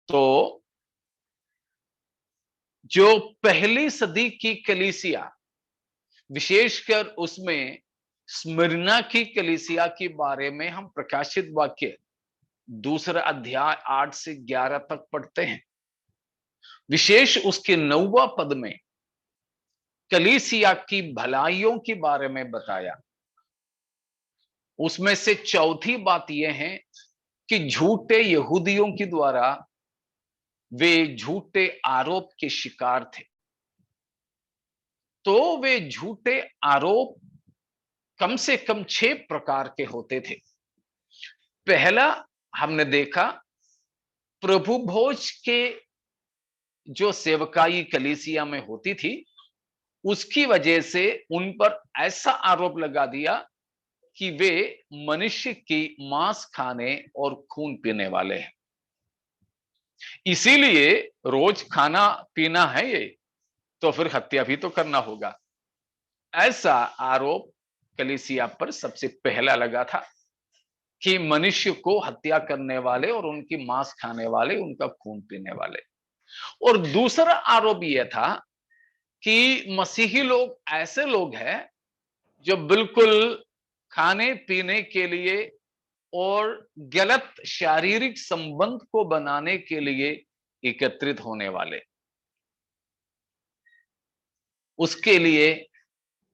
तो जो पहली सदी की कलीसिया, विशेषकर उसमें स्मिरना की कलीसिया के बारे में हम प्रकाशित वाक्य दूसरा अध्याय 8 से 11 तक पढ़ते हैं। विशेष उसके 9वां पद में कलीसिया की भलाइयों के बारे में बताया। उसमें से चौथी बात यह है कि झूठे यहूदियों के द्वारा वे झूठे आरोप के शिकार थे। तो वे झूठे आरोप कम से कम 6 प्रकार के होते थे। पहला हमने देखा, प्रभु भोज के जो सेवकाई कलीसिया में होती थी, उसकी वजह से उन पर ऐसा आरोप लगा दिया कि वे मनुष्य की मांस खाने और खून पीने वाले हैं, इसीलिए रोज खाना पीना है ये, तो फिर हत्या भी तो करना होगा। ऐसा आरोप कलीसिया पर सबसे पहला लगा था कि मनुष्य को हत्या करने वाले और उनकी मांस खाने वाले, उनका खून पीने वाले। और दूसरा आरोप यह था कि मसीही लोग ऐसे लोग हैं जो बिल्कुल खाने पीने के लिए और गलत शारीरिक संबंध को बनाने के लिए एकत्रित होने वाले। उसके लिए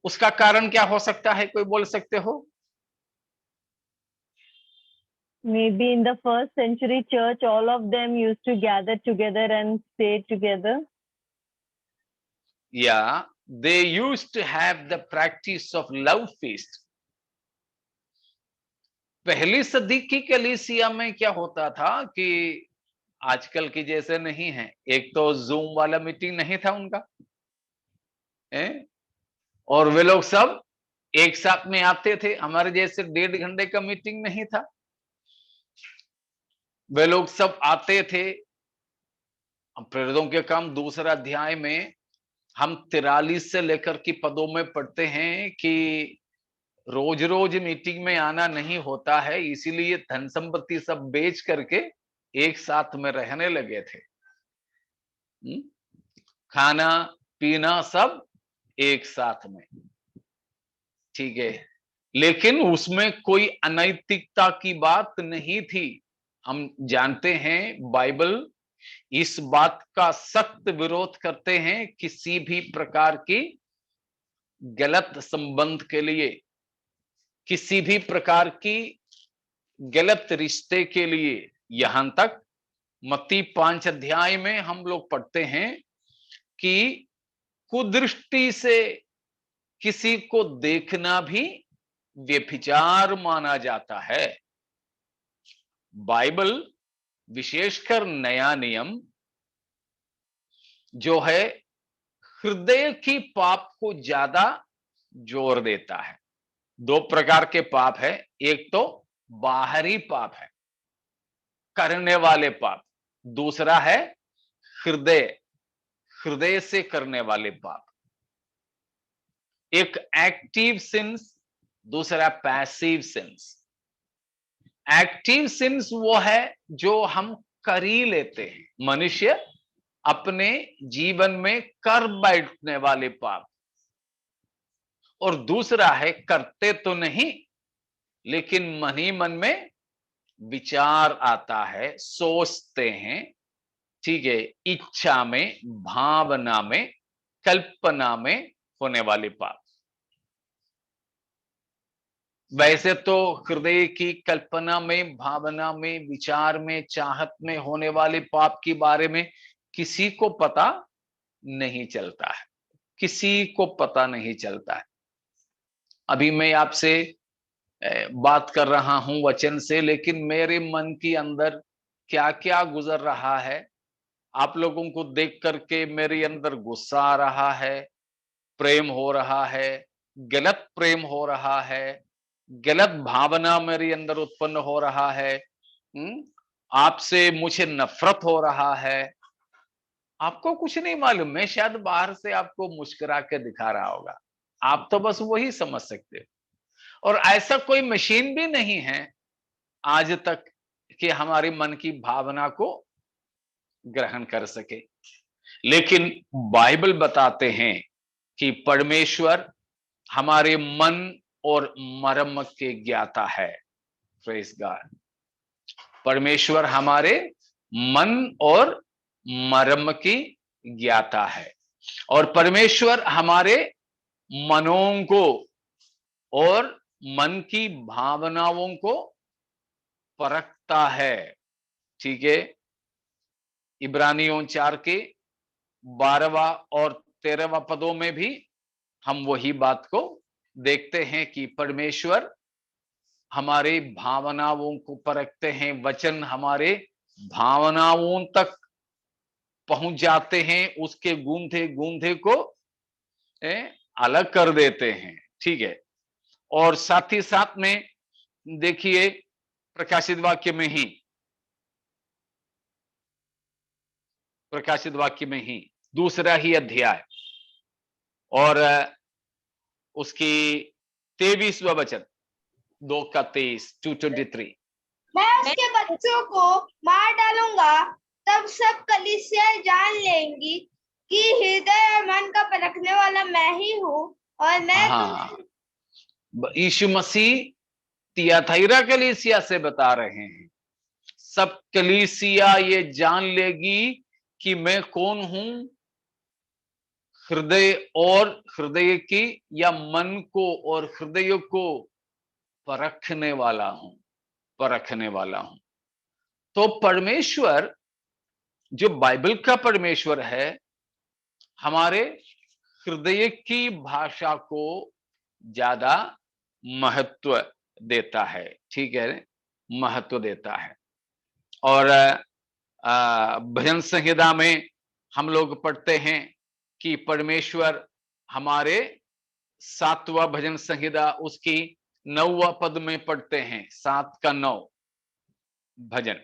उसका कारण क्या हो सकता है, कोई बोल सकते हो? Maybe in the first century church, all of them used to gather together and stay together. Yeah, they used to have the practice of love feast. पहली सदी की कलीसिया में क्या होता था कि आजकल की जैसे नहीं है। एक तो जूम वाला मीटिंग नहीं था उनका, और वे लोग सब एक साथ में आते थे। हमारे जैसे 1.5 घंटे का मीटिंग नहीं था, वे लोग सब आते थे। प्रेरितों के काम दूसरा अध्याय में हम 43 से लेकर के पदों में पढ़ते हैं कि रोज रोज मीटिंग में आना नहीं होता है, इसीलिए धन संपत्ति सब बेच करके एक साथ में रहने लगे थे। खाना पीना सब एक साथ में, ठीक है, लेकिन उसमें कोई अनैतिकता की बात नहीं थी। हम जानते हैं बाइबल इस बात का सख्त विरोध करते हैं, किसी भी प्रकार की गलत संबंध के लिए, किसी भी प्रकार की गलत रिश्ते के लिए। यहां तक मत्ती 5 अध्याय में हम लोग पढ़ते हैं कि कुदृष्टि से किसी को देखना भी व्यभिचार माना जाता है। बाइबल विशेषकर नया नियम जो है हृदय की पाप को ज्यादा जोर देता है। 2 प्रकार के पाप है, एक तो बाहरी पाप है, करने वाले पाप, दूसरा है हृदय, हृदय से करने वाले पाप। एक एक्टिव सिंस, दूसरा पैसिव सिंस। एक्टिव सिंस वो है जो हम कर ही लेते हैं, मनुष्य अपने जीवन में कर बैठने वाले पाप। और दूसरा है करते तो नहीं, लेकिन मन ही मन में विचार आता है, सोचते हैं, ठीक है, इच्छा में, भावना में, कल्पना में होने वाले पाप। वैसे तो हृदय की कल्पना में, भावना में, विचार में, चाहत में होने वाले पाप के बारे में किसी को पता नहीं चलता है, किसी को पता नहीं चलता है। अभी मैं आपसे बात कर रहा हूं वचन से, लेकिन मेरे मन के अंदर क्या क्या गुजर रहा है, आप लोगों को देख करके मेरे अंदर गुस्सा आ रहा है, प्रेम हो रहा है, गलत प्रेम हो रहा है, गलत भावना मेरे अंदर उत्पन्न हो रहा है, आपसे मुझे नफरत हो रहा है। आपको कुछ नहीं मालूम, मैं शायद बाहर से आपको मुस्कुरा के दिखा रहा होगा, आप तो बस वही समझ सकते हो। और ऐसा कोई मशीन भी नहीं है आज तक कि हमारी मन की भावना को ग्रहण कर सके। लेकिन बाइबल बताते हैं कि परमेश्वर हमारे मन और मर्म के ज्ञाता है। Praise God. परमेश्वर हमारे मन और मर्म की ज्ञाता है, और परमेश्वर हमारे मनों को और मन की भावनाओं को परखता है। ठीक है, इब्रानियों 4 के 12वां और 13वां पदों में भी हम वही बात को देखते हैं कि परमेश्वर हमारे भावनाओं को परखते हैं। वचन हमारे भावनाओं तक पहुंच जाते हैं, उसके गूंथे गूंथे को अलग कर देते हैं। ठीक है, और साथ ही साथ में देखिए प्रकाशित वाक्य में ही दूसरा ही अध्याय और उसकी 23वां वचन, 2:23, 2:23, मैं उसके बच्चों को मार डालूंगा, तब सब कलीसियाएं जान लेंगी कि हृदय और मन का परखने वाला मैं ही हूँ, और मैं यीशु मसीह तियाथैरा कलीसिया से बता रहे हैं, सब कलीसिया ये जान लेगी कि मैं कौन हूं, हृदय और हृदय की या मन को और हृदय को परखने वाला हूं। तो परमेश्वर जो बाइबल का परमेश्वर है, हमारे हृदय की भाषा को ज्यादा महत्व देता है। ठीक है, महत्व देता है। और भजन संहिता में हम लोग पढ़ते हैं कि परमेश्वर हमारे 7वां भजन संहिता उसकी 9वां पद में पढ़ते हैं, 7 का 9 भजन।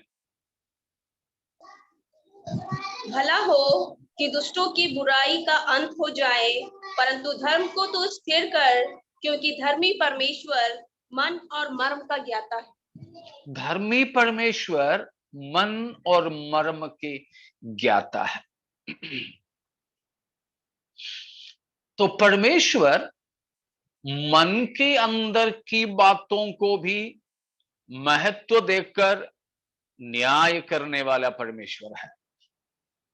भला हो कि दुष्टों की बुराई का अंत हो जाए, परंतु धर्म को तो स्थिर कर, क्योंकि धर्मी परमेश्वर मन और मर्म का ज्ञाता है। धर्मी परमेश्वर मन और मर्म के ज्ञाता है। तो परमेश्वर मन के अंदर की बातों को भी महत्व देकर न्याय करने वाला परमेश्वर है।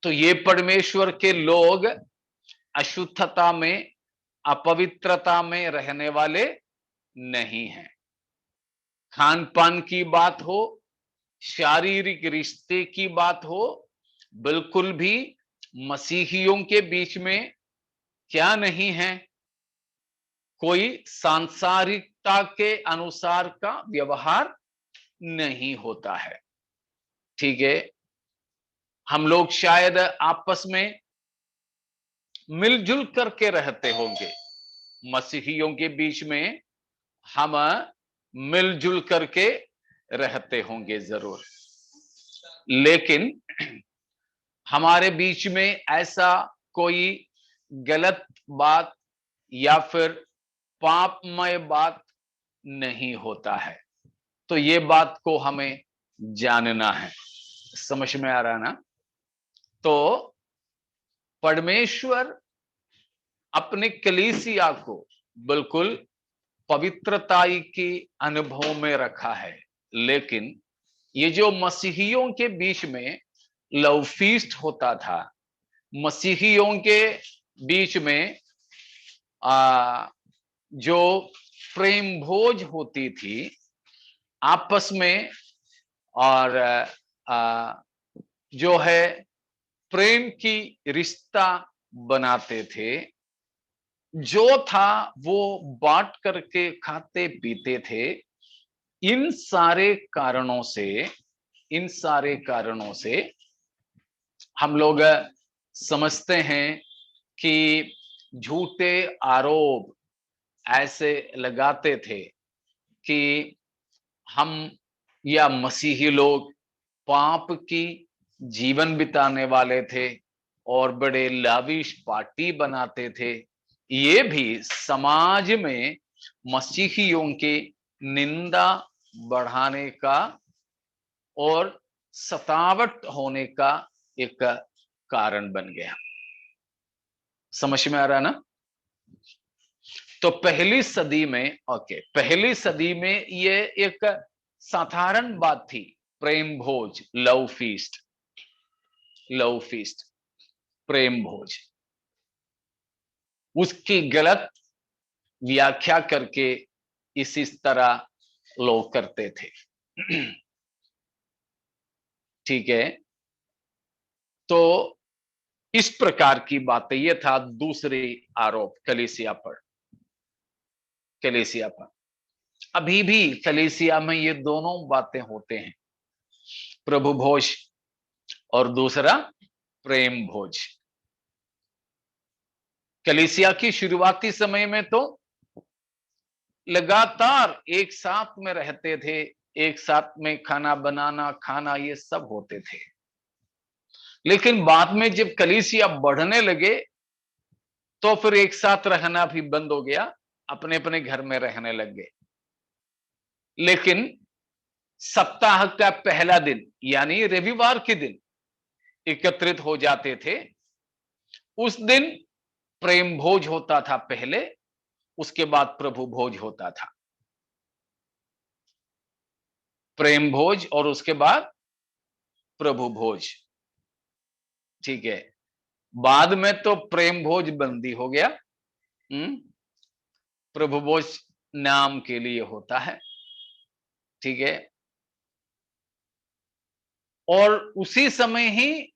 तो ये परमेश्वर के लोग अशुद्धता में, अपवित्रता में रहने वाले नहीं हैं। खान पान की बात हो, शारीरिक रिश्ते की बात हो, बिल्कुल भी मसीहियों के बीच में क्या नहीं है, कोई सांसारिकता के अनुसार का व्यवहार नहीं होता है। ठीक है, हम लोग शायद आपस में मिलजुल करके रहते होंगे, मसीहियों के बीच में हम मिलजुल करके रहते होंगे जरूर, लेकिन हमारे बीच में ऐसा कोई गलत बात या फिर पापमय बात नहीं होता है। तो ये बात को हमें जानना है। समझ में आ रहा ना? तो परमेश्वर अपने कलीसिया को बिल्कुल पवित्रताई के अनुभव में रखा है, लेकिन ये जो मसीहियों के बीच में लव फीस्ट होता था, मसीहियों के बीच में जो प्रेम भोज होती थी आपस में, और जो है प्रेम की रिश्ता बनाते थे, जो था वो बांट करके खाते पीते थे। इन सारे कारणों से हम लोग समझते हैं कि झूठे आरोप ऐसे लगाते थे कि हम या मसीही लोग पाप की जीवन बिताने वाले थे और बड़े लाविश पार्टी बनाते थे। ये भी समाज में मसीहियों के निंदा बढ़ाने का और सतावट होने का एक कारण बन गया। समझ में आ रहा ना? तो पहली सदी में पहली सदी में ये एक साधारण बात थी, प्रेम भोज, लव फीस्ट, प्रेम भोज। उसकी गलत व्याख्या करके इसी तरह लोग करते थे। ठीक है, तो इस प्रकार की बातें, ये था दूसरी आरोप कलीसिया पर। अभी भी कलीसिया में ये दोनों बातें होते हैं, प्रभु भोज और दूसरा प्रेम भोज। कलीसिया की शुरुआती समय में तो लगातार एक साथ में रहते थे, एक साथ में खाना बनाना, खाना, ये सब होते थे। लेकिन बाद में जब कलीसिया बढ़ने लगे तो फिर एक साथ रहना भी बंद हो गया, अपने अपने घर में रहने लग गए। लेकिन सप्ताह का पहला दिन यानी रविवार के दिन एकत्रित हो जाते थे। उस दिन प्रेम भोज होता था पहले, उसके बाद प्रभु भोज होता था। प्रेम भोज और उसके बाद प्रभु भोज। ठीक है, बाद में तो प्रेम भोज बंदी हो गया। प्रभु भोज नाम के लिए होता है। ठीक है, और उसी समय ही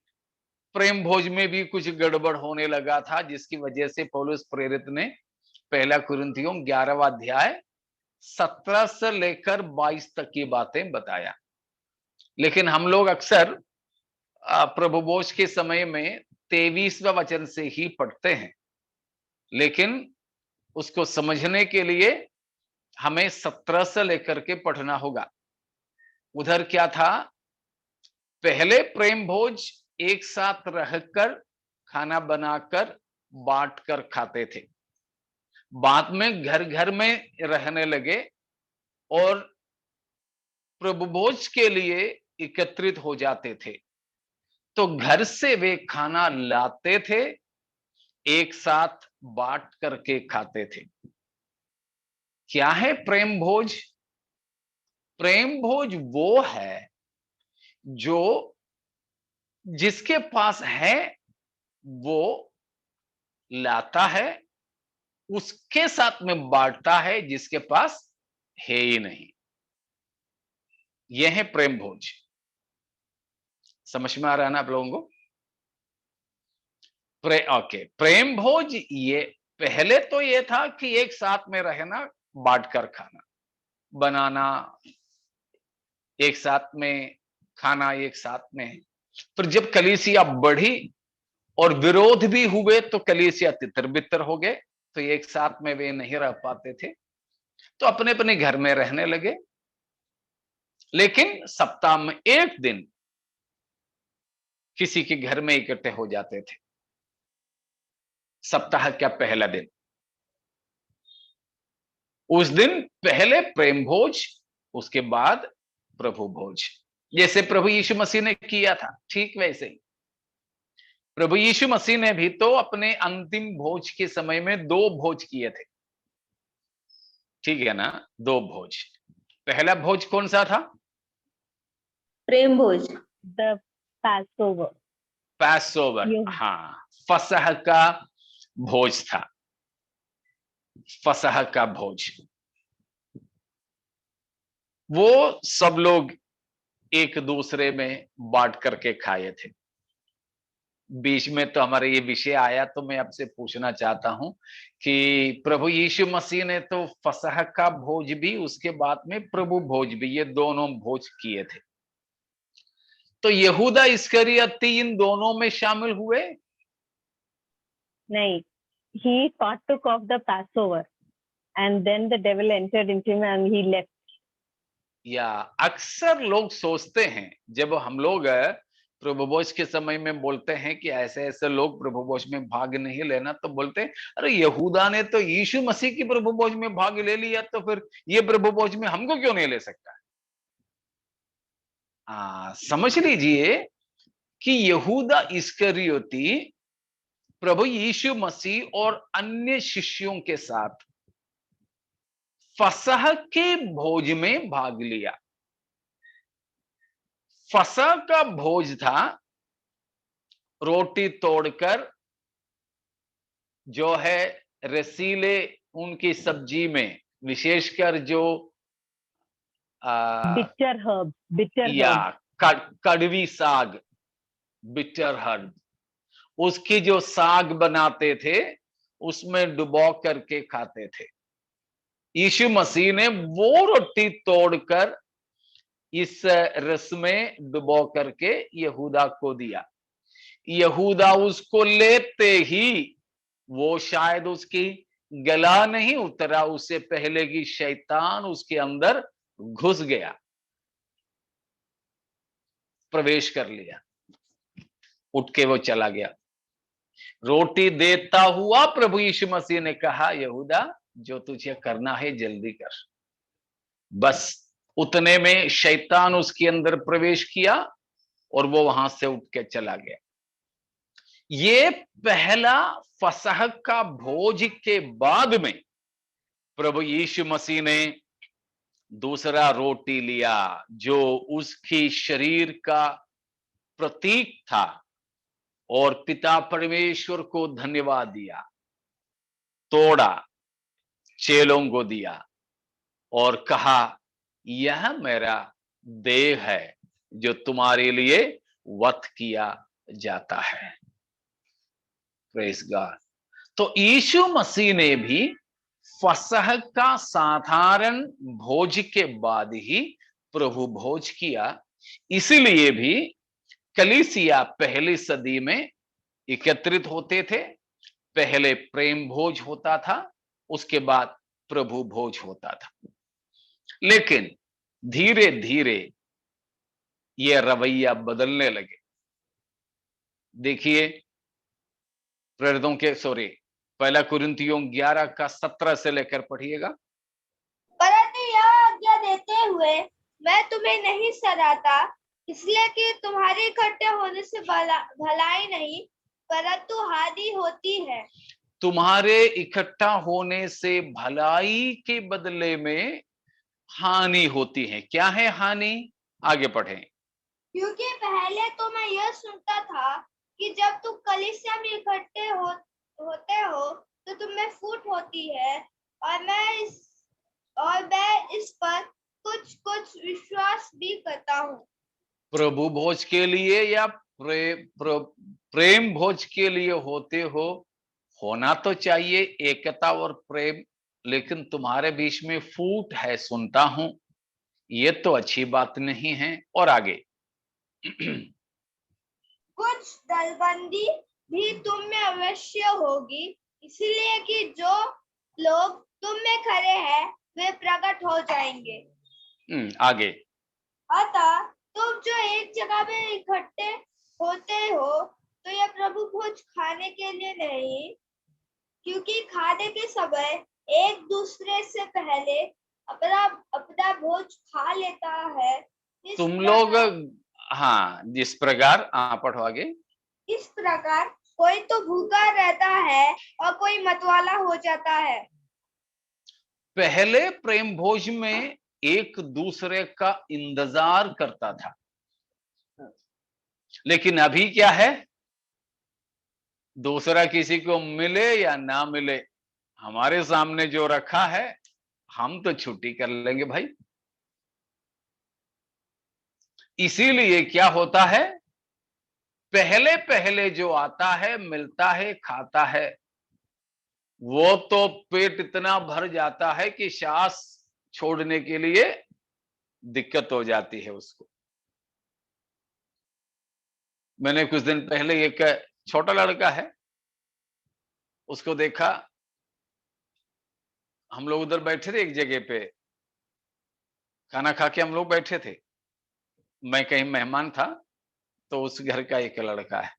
प्रेम भोज में भी कुछ गड़बड़ होने लगा था, जिसकी वजह से पौलुस प्रेरित ने पहला कुरिन्थियों 11वां अध्याय 17 से लेकर 22 तक की बातें बताया। लेकिन हम लोग अक्सर प्रभु भोज के समय में 23वां वचन से ही पढ़ते हैं, लेकिन उसको समझने के लिए हमें 17 से लेकर के पढ़ना होगा। उधर क्या था, पहले प्रेम भोज एक साथ रहकर खाना बनाकर बांट कर खाते थे। बाद में घर घर में रहने लगे और प्रभु भोज के लिए एकत्रित हो जाते थे। तो घर से वे खाना लाते थे, एक साथ बांट करके खाते थे। क्या है प्रेम भोज? प्रेम भोज वो है जो जिसके पास है वो लाता है, उसके साथ में बांटता है जिसके पास है ही नहीं। यह है प्रेम भोज। समझ में आ रहा है ना आप लोगों को? प्रेम भोज ये पहले तो ये था कि एक साथ में रहना, बांटकर खाना, बनाना, एक साथ में खाना, एक साथ में। पर जब कलीसिया बढ़ी और विरोध भी हुए तो कलीसिया तितर बितर हो गए, तो एक साथ में वे नहीं रह पाते थे, तो अपने अपने घर में रहने लगे। लेकिन सप्ताह में एक दिन किसी के घर में इकट्ठे हो जाते थे, सप्ताह का पहला दिन। उस दिन पहले प्रेम भोज, उसके बाद प्रभु भोज। जैसे प्रभु यीशु मसीह ने किया था, ठीक वैसे ही प्रभु यीशु मसीह ने भी तो अपने अंतिम भोज के समय में 2 भोज किए थे। ठीक है ना, 2 भोज। पहला भोज कौन सा था? प्रेम भोज, The Passover. पैसओवर। हाँ, फसह का भोज था, फसह का भोज। वो सब लोग एक दूसरे में बांट करके खाए थे। बीच में तो हमारे ये विषय आया, तो मैं आपसे पूछना चाहता हूं कि प्रभु यीशु मसीह ने तो फसह का भोज भी, उसके बाद में प्रभु भोज भी, ये दोनों भोज किए थे। तो यहूदा इस्करियोती इन दोनों में शामिल हुए? नहीं, he partook of the Passover and then the devil entered into him and he left. या अक्सर लोग सोचते हैं, जब हम लोग प्रभु भोज के समय में बोलते हैं कि ऐसे ऐसे लोग प्रभु भोज में भाग नहीं लेना, तो बोलते हैं अरे यहूदा ने तो यीशु मसीह की प्रभु भोज में भाग ले लिया, तो फिर ये प्रभु भोज में हमको क्यों नहीं ले सकता? समझ लीजिए कि यहूदा इस्करियोती प्रभु यीशु मसीह और अन्य शिष्यों के साथ फसह के भोज में भाग लिया। फसह का भोज था रोटी तोड़कर, जो है रसीले उनकी सब्जी में, विशेषकर जो बिटर हर्ब, या कड़वी साग, बिटर हर्ब, उसकी जो साग बनाते थे उसमें डुबो करके खाते थे। यीशु मसीह ने वो रोटी तोड़कर इस रस में डुबो करके यहूदा को दिया। यहूदा उसको लेते ही, वो शायद उसकी गला नहीं उतरा उससे पहले कि शैतान उसके अंदर घुस गया, प्रवेश कर लिया, उठ के वो चला गया। रोटी देता हुआ प्रभु यीशु मसीह ने कहा, यहूदा जो तुझे करना है जल्दी कर। बस उतने में शैतान उसके अंदर प्रवेश किया और वो वहां से उठ के चला गया। ये पहला फसह का भोज के बाद में प्रभु यीशु मसीह ने दूसरा रोटी लिया, जो उसकी शरीर का प्रतीक था, और पिता परमेश्वर को धन्यवाद दिया, तोड़ा, चेलों को दिया और कहा, यह मेरा देह है जो तुम्हारे लिए वध किया जाता है। Praise God. तो यीशु मसीह ने भी फसह का साधारण भोज के बाद ही प्रभु भोज किया। इसलिए भी कलीसिया पहली सदी में एकत्रित होते थे। पहले प्रेम भोज होता था, उसके बाद प्रभु भोज होता था। लेकिन धीरे धीरे यह रवैया बदलने लगे। देखिए प्रेरितों के पहला कुरिन्थियों 11 का 17 से लेकर पढ़िएगा। परंतु यह आज्ञा देते हुए मैं तुम्हें नहीं सराहता, इसलिए कि तुम्हारे इकट्ठे होने से भलाई नहीं परंतु हानि होती है। तुम्हारे इकट्ठा होने से भलाई के बदले में हानि होती है। क्या है हानि? आगे पढ़ें। क्योंकि पहले तो मैं यह सुनता था कि जब तुम कलीसिया में इकट्ठे होते हो तो तुम में फूट होती है, और मैं इस पर कुछ विश्वास भी करता हूँ। प्रभु भोज के लिए या प्रेम भोज के लिए होते हो, होना तो चाहिए एकता और प्रेम, लेकिन तुम्हारे बीच में फूट है, सुनता हूं, ये तो अच्छी बात नहीं है। और आगे कुछ दलबंदी भी तुम में अवश्य होगी, इसलिए कि जो लोग तुम में खरे हैं वे प्रकट हो जाएंगे। आगे। अतः तुम जो एक जगह में इकट्ठे होते हो तो यह प्रभु भोज खाने के लिए नहीं, क्योंकि खाने के समय एक दूसरे से पहले अपना भोज खा लेता है। तुम लोग, हाँ, जिस प्रकार, पढ़ो आगे। इस प्रकार कोई तो भूखा रहता है और कोई मतवाला हो जाता है। पहले प्रेम भोज में एक दूसरे का इंतजार करता था, लेकिन अभी क्या है? दूसरा किसी को मिले या ना मिले, हमारे सामने जो रखा है हम तो छुट्टी कर लेंगे भाई। इसीलिए क्या होता है, पहले पहले जो आता है, मिलता है, खाता है, वो तो पेट इतना भर जाता है कि सांस छोड़ने के लिए दिक्कत हो जाती है उसको। मैंने कुछ दिन पहले एक छोटा लड़का है, उसको देखा, हम लोग उधर बैठे थे एक जगह पे, खाना खा के हम लोग बैठे थे, मैं कहीं मेहमान था, तो उस घर का एक लड़का है,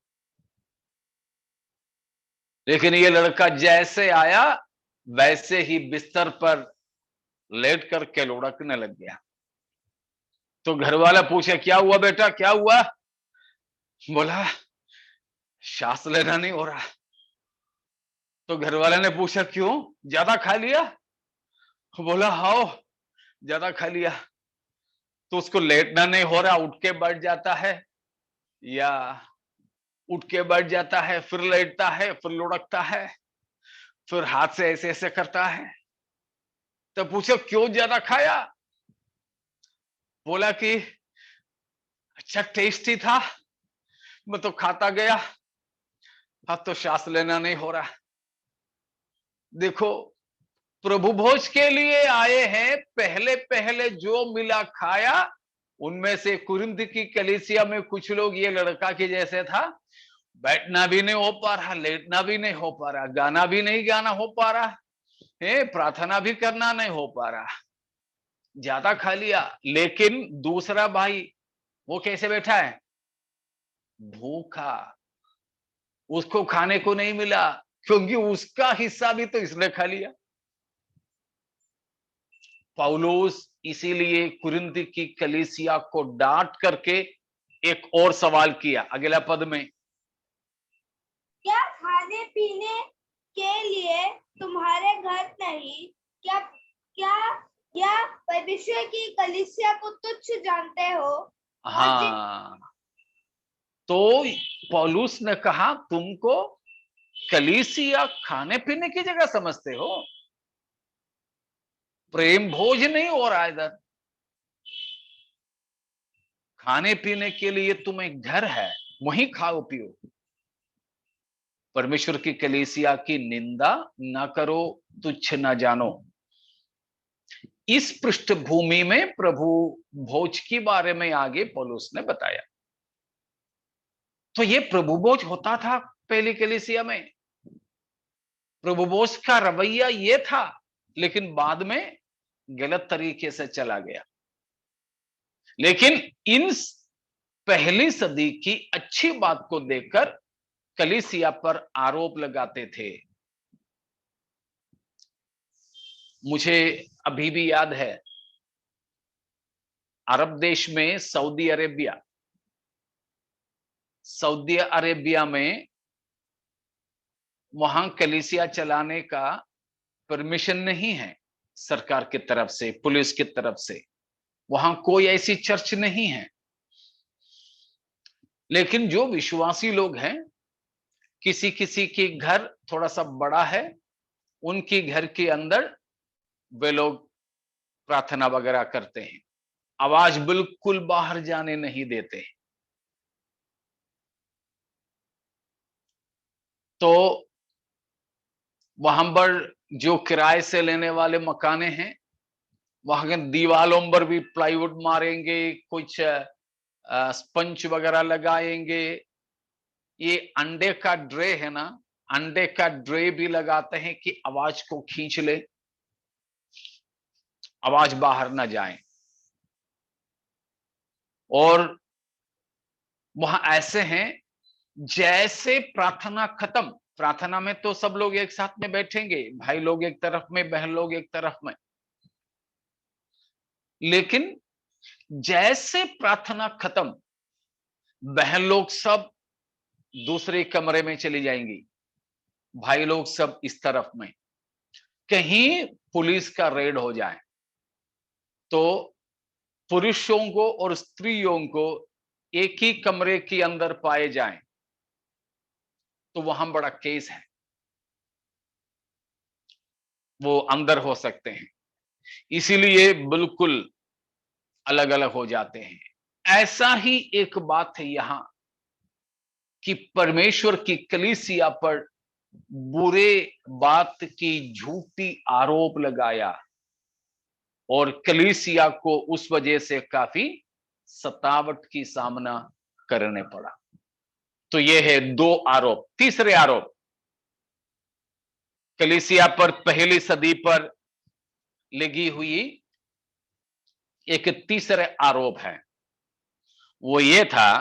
लेकिन ये लड़का जैसे आया वैसे ही बिस्तर पर लेट करके लुढ़कने लग गया। तो घर वाला पूछे, क्या हुआ बेटा, क्या हुआ? बोला श्वास लेना नहीं हो रहा। तो घर वाले ने पूछा क्यों, ज्यादा खा लिया? बोला हाँ ज्यादा खा लिया। तो उसको लेटना नहीं हो रहा, उठ के बैठ जाता है, या उठ के बैठ जाता है, फिर लेटता है, फिर लुढ़कता है, फिर हाथ से ऐसे ऐसे करता है। तो पूछो क्यों ज्यादा खाया? बोला कि अच्छा टेस्टी था, मैं तो खाता गया, अब तो सांस लेना नहीं हो रहा। देखो, प्रभु भोज के लिए आए हैं, पहले पहले जो मिला खाया। उनमें से कुरिन्थ की कलीसिया में कुछ लोग ये लड़का के जैसे था, बैठना भी नहीं हो पा रहा, लेटना भी नहीं हो पा रहा, गाना भी नहीं गाना हो पा रहा है, प्रार्थना भी करना नहीं हो पा रहा, ज्यादा खा लिया। लेकिन दूसरा भाई वो कैसे बैठा है? भूखा, उसको खाने को नहीं मिला, क्योंकि उसका हिस्सा भी तो इसने खा लिया। पौलुस इसीलिए कुरिन्थ की कलीसिया को डांट करके एक और सवाल किया अगला पद में। क्या खाने पीने के लिए तुम्हारे घर नहीं? क्या क्या क्या परमेश्वर की कलीसिया को तुच्छ जानते हो? हाँ, तो पौलुस ने कहा तुमको कलीसिया खाने पीने की जगह समझते हो, प्रेम भोज नहीं हो रहा इधर। खाने पीने के लिए तुम एक घर है, वहीं खाओ पियो। परमेश्वर की कलीसिया की निंदा ना करो, तुच्छ ना जानो। इस पृष्ठभूमि में प्रभु भोज के बारे में आगे पौलुस ने बताया। तो ये प्रभु भोज होता था पहली कलीसिया में, प्रभु भोज का रवैया ये था, लेकिन बाद में गलत तरीके से चला गया। लेकिन इन पहली सदी की अच्छी बात को देखकर कलीसिया पर आरोप लगाते थे। मुझे अभी भी याद है, अरब देश में सऊदी अरेबिया में वहां कलीसिया चलाने का परमिशन नहीं है सरकार की तरफ से, पुलिस की तरफ से। वहां कोई ऐसी चर्च नहीं है। लेकिन जो विश्वासी लोग हैं, किसी किसी के घर थोड़ा सा बड़ा है, उनके घर के अंदर वे लोग प्रार्थना वगैरह करते हैं, आवाज बिल्कुल बाहर जाने नहीं देते। तो वहां पर जो किराए से लेने वाले मकाने हैं, वहां के दीवालों पर भी प्लाईवुड मारेंगे, कुछ स्पंज वगैरह लगाएंगे। ये अंडे का ट्रे है ना, अंडे का ट्रे भी लगाते हैं कि आवाज को खींच ले, आवाज बाहर ना जाए। और वहां ऐसे हैं, जैसे प्रार्थना खत्म, प्रार्थना में तो सब लोग एक साथ में बैठेंगे, भाई लोग एक तरफ में, बहन लोग एक तरफ में, लेकिन जैसे प्रार्थना खत्म, बहन लोग सब दूसरे कमरे में चली जाएंगी, भाई लोग सब इस तरफ में। कहीं पुलिस का रेड हो जाए तो पुरुषों को और स्त्रियों को एक ही कमरे के अंदर पाए जाएं, तो वहां बड़ा केस है, वो अंदर हो सकते हैं। इसीलिए बिल्कुल अलग अलग हो जाते हैं। ऐसा ही एक बात है यहां कि परमेश्वर की कलीसिया पर बुरे बात की झूठी आरोप लगाया, और कलीसिया को उस वजह से काफी सतावट की सामना करने पड़ा। तो ये है दो आरोप। तीसरे आरोप कलीसिया पर पहली सदी पर लगी हुई एक तीसरे आरोप है, वो ये था,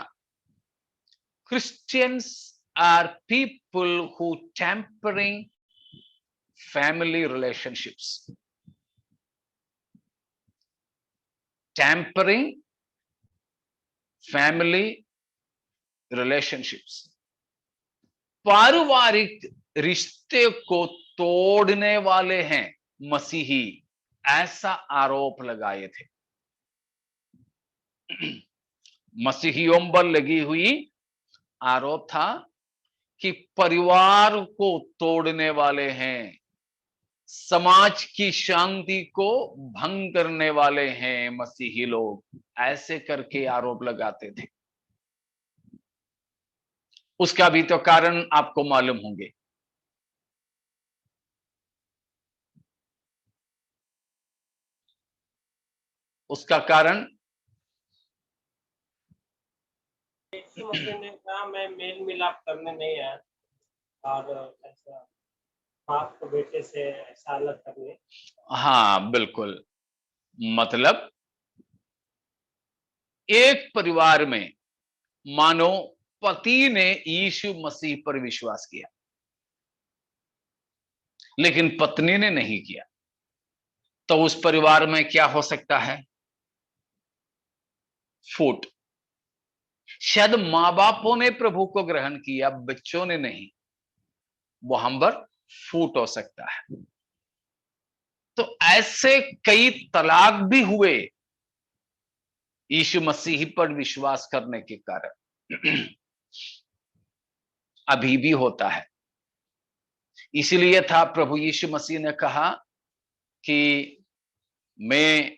Christians are people who tempering family relationships. Tempering family relationships, पारिवारिक रिश्ते को तोड़ने वाले हैं मसीही, ऐसा आरोप लगाए थे। मसीहियों पर लगी हुई आरोप था कि परिवार को तोड़ने वाले हैं, समाज की शांति को भंग करने वाले हैं मसीही लोग, ऐसे करके आरोप लगाते थे। उसका भी तो कारण आपको मालूम होंगे। उसका कारण यीशु मसीह ने कहा मैं मेल मिलाप करने नहीं आया, और ऐसा बाप को बेटे से ऐसा अलग करने। हाँ बिल्कुल, मतलब एक परिवार में मानो पति ने यीशु मसीह पर विश्वास किया लेकिन पत्नी ने नहीं किया, तो उस परिवार में क्या हो सकता है? फूट। शायद मां बापों ने प्रभु को ग्रहण किया, बच्चों ने नहीं, वहां पर फूट हो सकता है। तो ऐसे कई तलाक भी हुए यीशु मसीह पर विश्वास करने के कारण, अभी भी होता है। इसलिए था प्रभु यीशु मसीह ने कहा कि मैं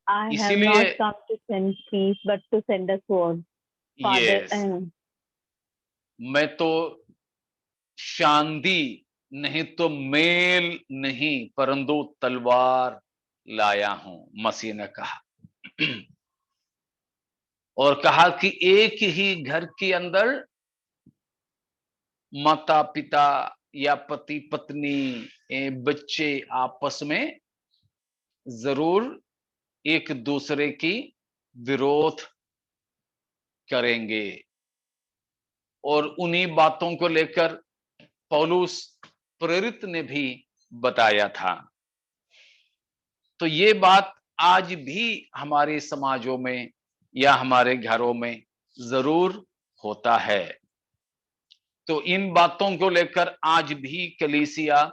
I have इसीलिए not come to send peace, but to send a sword. Father, yes, मैं तो शांति नहीं तो मेल नहीं परंतु तलवार लाया हूं, मसीह ने कहा। और कहा कि एक ही घर के अंदर माता पिता या पति पत्नी बच्चे आपस में जरूर एक दूसरे की विरोध करेंगे, और उन्हीं बातों को लेकर पौलुस प्रेरित ने भी बताया था। तो ये बात आज भी हमारे समाजों में या हमारे घरों में जरूर होता है। तो इन बातों को लेकर आज भी कलीसिया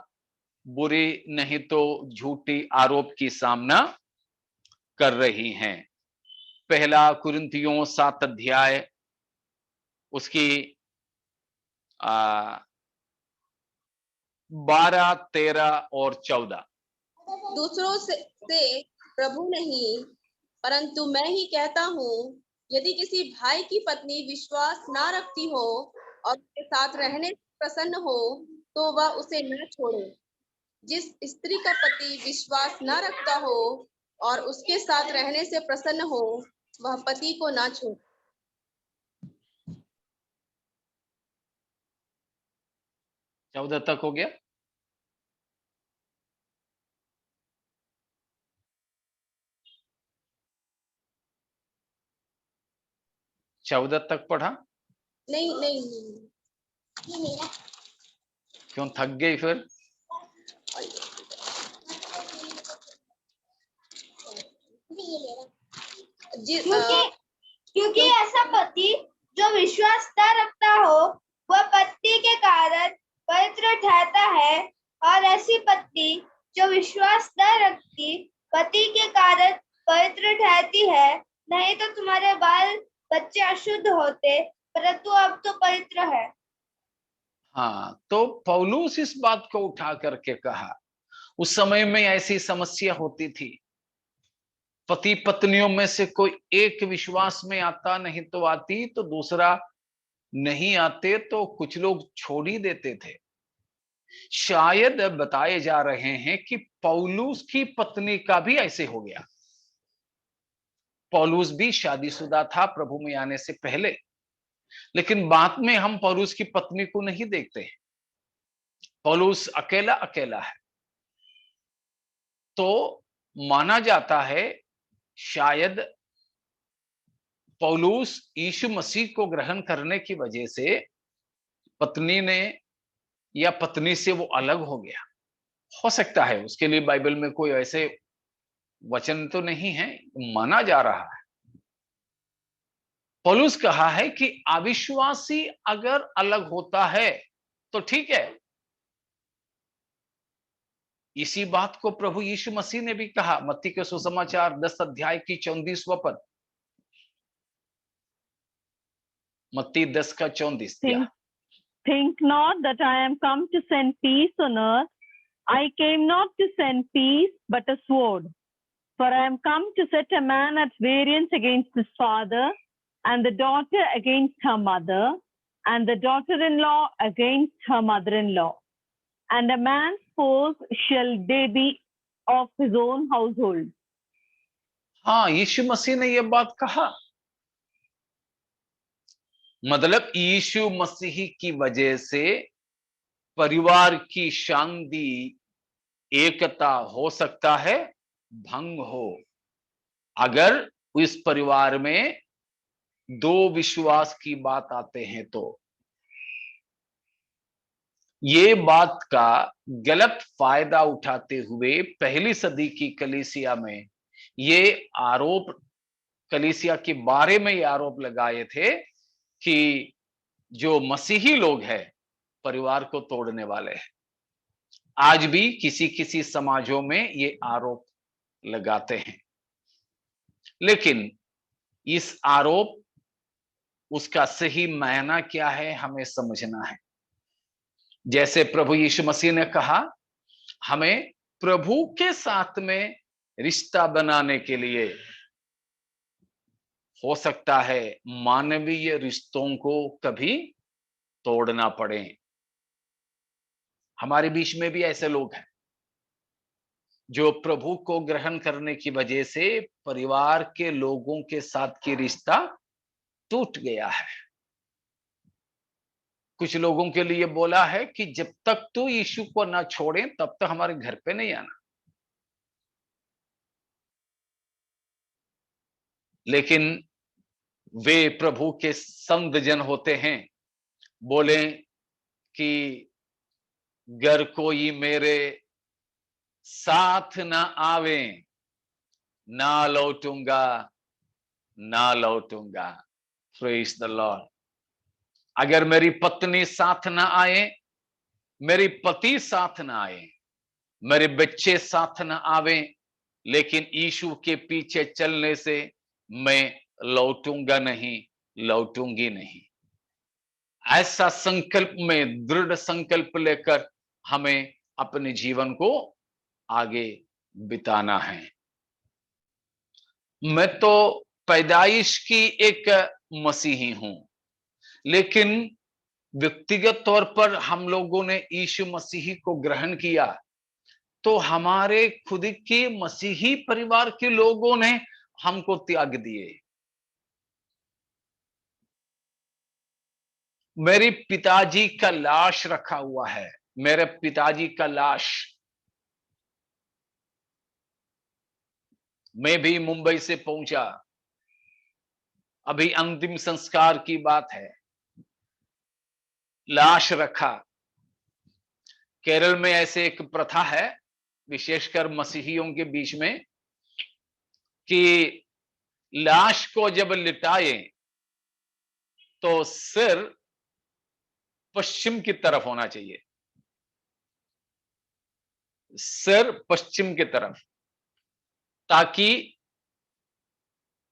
बुरे नहीं तो झूठी आरोप की सामना कर रही हैं। पहला कुरिन्थियों 7 अध्याय उसकी 12, 13 और 14। दूसरों से प्रभु नहीं, परंतु मैं ही कहता हूँ, यदि किसी भाई की पत्नी विश्वास ना रखती हो और उसके साथ रहने से प्रसन्न हो, तो वह उसे न छोड़े। जिस स्त्री का पति विश्वास न रखता हो और उसके साथ रहने से प्रसन्न हो, वह पति को ना छोड़े। 14 तक हो गया। चौदह तक पढ़ा? नहीं नहीं, ये मेरा। क्यों थक गई फिर? क्योंकि ऐसा पति जो विश्वास न रखता हो वह पत्नी के कारण पवित्र ठहरता है, और ऐसी पत्नी जो विश्वास न रखती पति के कारण पवित्र ठहरती है। नहीं तो तुम्हारे बाल बच्चे अशुद्ध होते, परंतु अब तो पवित्र है। हाँ, तो पौलुस इस बात को उठा करके कहा, उस समय में ऐसी समस्या होती थी, पति पत्नियों में से कोई एक विश्वास में आता, नहीं तो आती, तो दूसरा नहीं आते, तो कुछ लोग छोड़ ही देते थे। शायद बताए जा रहे हैं कि पौलुस की पत्नी का भी ऐसे हो गया। पौलुस भी शादीशुदा था प्रभु में आने से पहले, लेकिन बाद में हम पौलुस की पत्नी को नहीं देखते हैं। पौलुस अकेला अकेला है। तो माना जाता है शायद पौलुस यीशु मसीह को ग्रहण करने की वजह से पत्नी ने या पत्नी से वो अलग हो गया। हो सकता है, उसके लिए बाइबल में कोई ऐसे वचन तो नहीं है, माना जा रहा है। पौलुस कहा है कि अविश्वासी अगर अलग होता है तो ठीक है। इसी बात को प्रभु यीशु मसीह ने भी कहा, मत्ती के सुसमाचार 10 अध्याय की 34वां पद, मत्ती 10 का 34। Think not that I am come to send peace on earth. I came not to send peace, but a sword. For I am come to set a man at variance against his father, and the daughter against her mother, and the daughter-in-law against her mother-in-law. And a man's foes shall they be of his own household. हाँ, यीशु मसीह ने यह बात कहा। मतलब यीशु मसीह की वजह से परिवार की शांति, एकता हो सकता है भंग हो, अगर इस परिवार में दो विश्वास की बात आते हैं तो। ये बात का गलत फायदा उठाते हुए पहली सदी की कलीसिया में ये आरोप, कलीसिया के बारे में ये आरोप लगाए थे कि जो मसीही लोग हैं परिवार को तोड़ने वाले हैं। आज भी किसी किसी समाजों में ये आरोप लगाते हैं, लेकिन इस आरोप, उसका सही मायना क्या है हमें समझना है। जैसे प्रभु यीशु मसीह ने कहा, हमें प्रभु के साथ में रिश्ता बनाने के लिए हो सकता है मानवीय रिश्तों को कभी तोड़ना पड़े। हमारे बीच में भी ऐसे लोग हैं जो प्रभु को ग्रहण करने की वजह से परिवार के लोगों के साथ की रिश्ता टूट गया है। कुछ लोगों के लिए बोला है कि जब तक तू यीशु को ना छोड़े तब तक हमारे घर पे नहीं आना। लेकिन वे प्रभु के संत जन होते हैं, बोले कि घर कोई मेरे साथ ना आवे ना लौटूंगा, ना लौटूंगा। Praise the Lord. अगर मेरी पत्नी साथ ना आए, मेरी पति साथ ना आए, मेरे बच्चे साथ ना आवे, लेकिन यीशु के पीछे चलने से मैं लौटूंगा नहीं, लौटूंगी नहीं। ऐसा संकल्प में, दृढ़ संकल्प लेकर हमें अपने जीवन को आगे बिताना है। मैं तो पैदाइश की एक मसीही हूं, लेकिन व्यक्तिगत तौर पर हम लोगों ने यीशु मसीह को ग्रहण किया तो हमारे खुद के मसीही परिवार के लोगों ने हमको त्याग दिए। मेरे पिताजी का लाश रखा हुआ है, मेरे पिताजी का लाश। मैं भी मुंबई से पहुंचा, अभी अंतिम संस्कार की बात है, लाश रखा। केरल में ऐसे एक प्रथा है, विशेषकर मसीहियों के बीच में, कि लाश को जब लिटाए तो सिर पश्चिम की तरफ होना चाहिए, सिर पश्चिम की तरफ, ताकि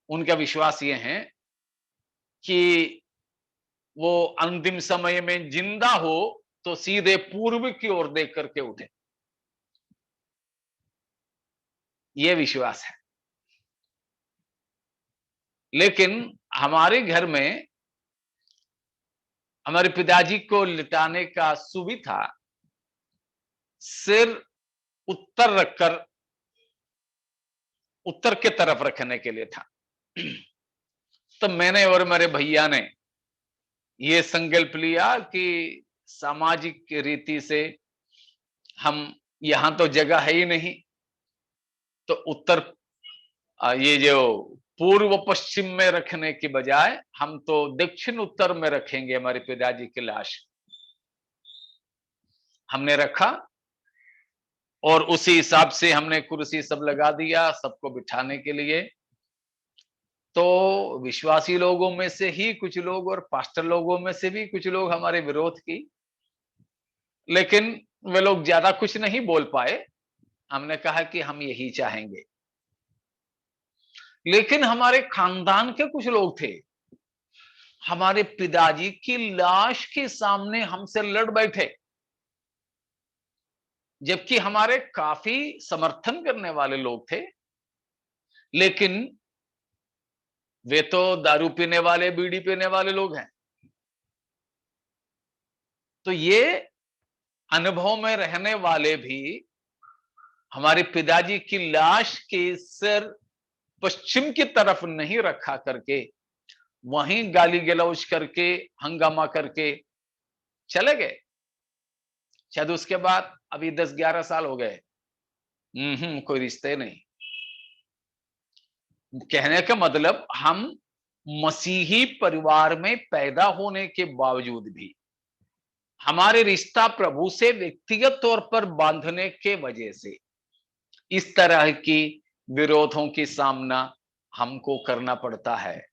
उनका विश्वास ये है कि वो अंतिम समय में जिंदा हो तो सीधे पूर्व की ओर देख करके उठे। ये विश्वास है। लेकिन हमारे घर में हमारे पिताजी को लिटाने का सुविधा सिर उत्तर रखकर, उत्तर की तरफ रखने के लिए था। तो मैंने और मेरे भैया ने ये संकल्प लिया कि सामाजिक रीति से हम, यहां तो जगह है ही नहीं, तो उत्तर, ये जो पूर्व पश्चिम में रखने की बजाय हम तो दक्षिण उत्तर में रखेंगे हमारे पिताजी की लाश। हमने रखा और उसी हिसाब से हमने कुर्सी सब लगा दिया सबको बिठाने के लिए। तो विश्वासी लोगों में से ही कुछ लोग और पास्टर लोगों में से भी कुछ लोग हमारे विरोध की, लेकिन वे लोग ज्यादा कुछ नहीं बोल पाए। हमने कहा कि हम यही चाहेंगे। लेकिन हमारे खानदान के कुछ लोग थे, हमारे पिताजी की लाश के सामने हमसे लड़ बैठे, जबकि हमारे काफी समर्थन करने वाले लोग थे, लेकिन वे तो दारू पीने वाले, बीड़ी पीने वाले लोग हैं। तो ये अनुभव में रहने वाले भी हमारे पिताजी की लाश के सिर पश्चिम की तरफ नहीं रखा करके वहीं गाली गलौज करके हंगामा करके चले गए। शायद उसके बाद अभी 10-11 साल हो गए, कोई रिश्ते नहीं। कहने का मतलब हम मसीही परिवार में पैदा होने के बावजूद भी हमारे रिश्ता प्रभु से व्यक्तिगत तौर पर बांधने के वजह से इस तरह की विरोधों की सामना हमको करना पड़ता है।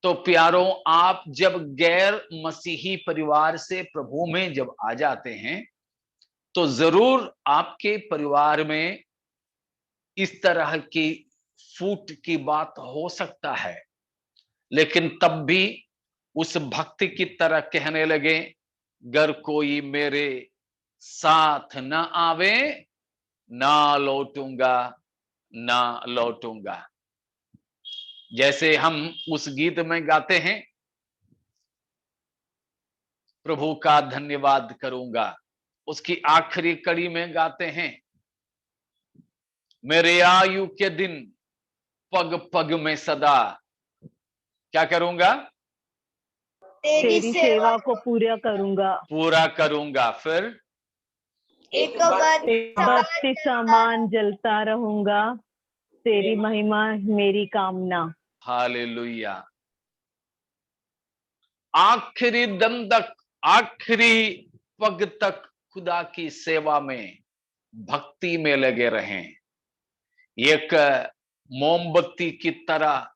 तो प्यारों, आप जब गैर मसीही परिवार से प्रभु में जब आ जाते हैं तो जरूर आपके परिवार में इस तरह की फूट की बात हो सकता है, लेकिन तब भी उस भक्त की तरह कहने लगे, गर कोई मेरे साथ न आवे ना लौटूंगा, ना लौटूंगा। जैसे हम उस गीत में गाते हैं, प्रभु का धन्यवाद करूंगा, उसकी आखिरी कड़ी में गाते हैं, मेरे आयु के दिन पग पग में सदा क्या करूंगा, तेरी सेवा को पूरा करूंगा, पूरा करूंगा। फिर एक बत्ती समान जलता रहूंगा, तेरी महिमा मेरी कामना। हालेलुया। आखिरी दम तक, आखिरी पग तक खुदा की सेवा में, भक्ति में लगे रहें। एक मोमबत्ती की तरह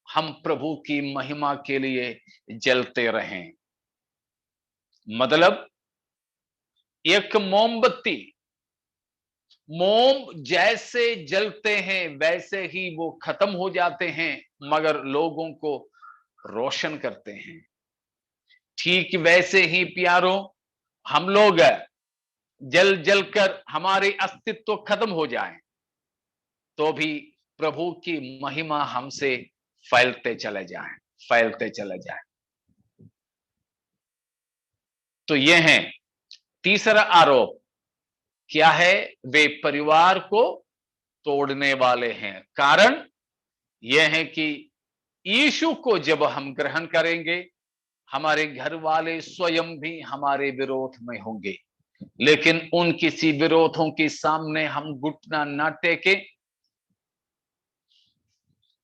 हम प्रभु की महिमा के लिए जलते रहें। मतलब एक मोमबत्ती, मोम जैसे जलते हैं वैसे ही वो खत्म हो जाते हैं, मगर लोगों को रोशन करते हैं। ठीक वैसे ही प्यारों, हम लोग जल जलकर हमारे अस्तित्व खत्म हो जाए तो भी प्रभु की महिमा हमसे फैलते चले जाएं, फैलते चले जाएं। तो यह है तीसरा आरोप। क्या है? वे परिवार को तोड़ने वाले हैं। कारण यह है कि यीशु को जब हम ग्रहण करेंगे, हमारे घर वाले स्वयं भी हमारे विरोध में होंगे, लेकिन उन किसी विरोधों के सामने हम घुटना ना टेके।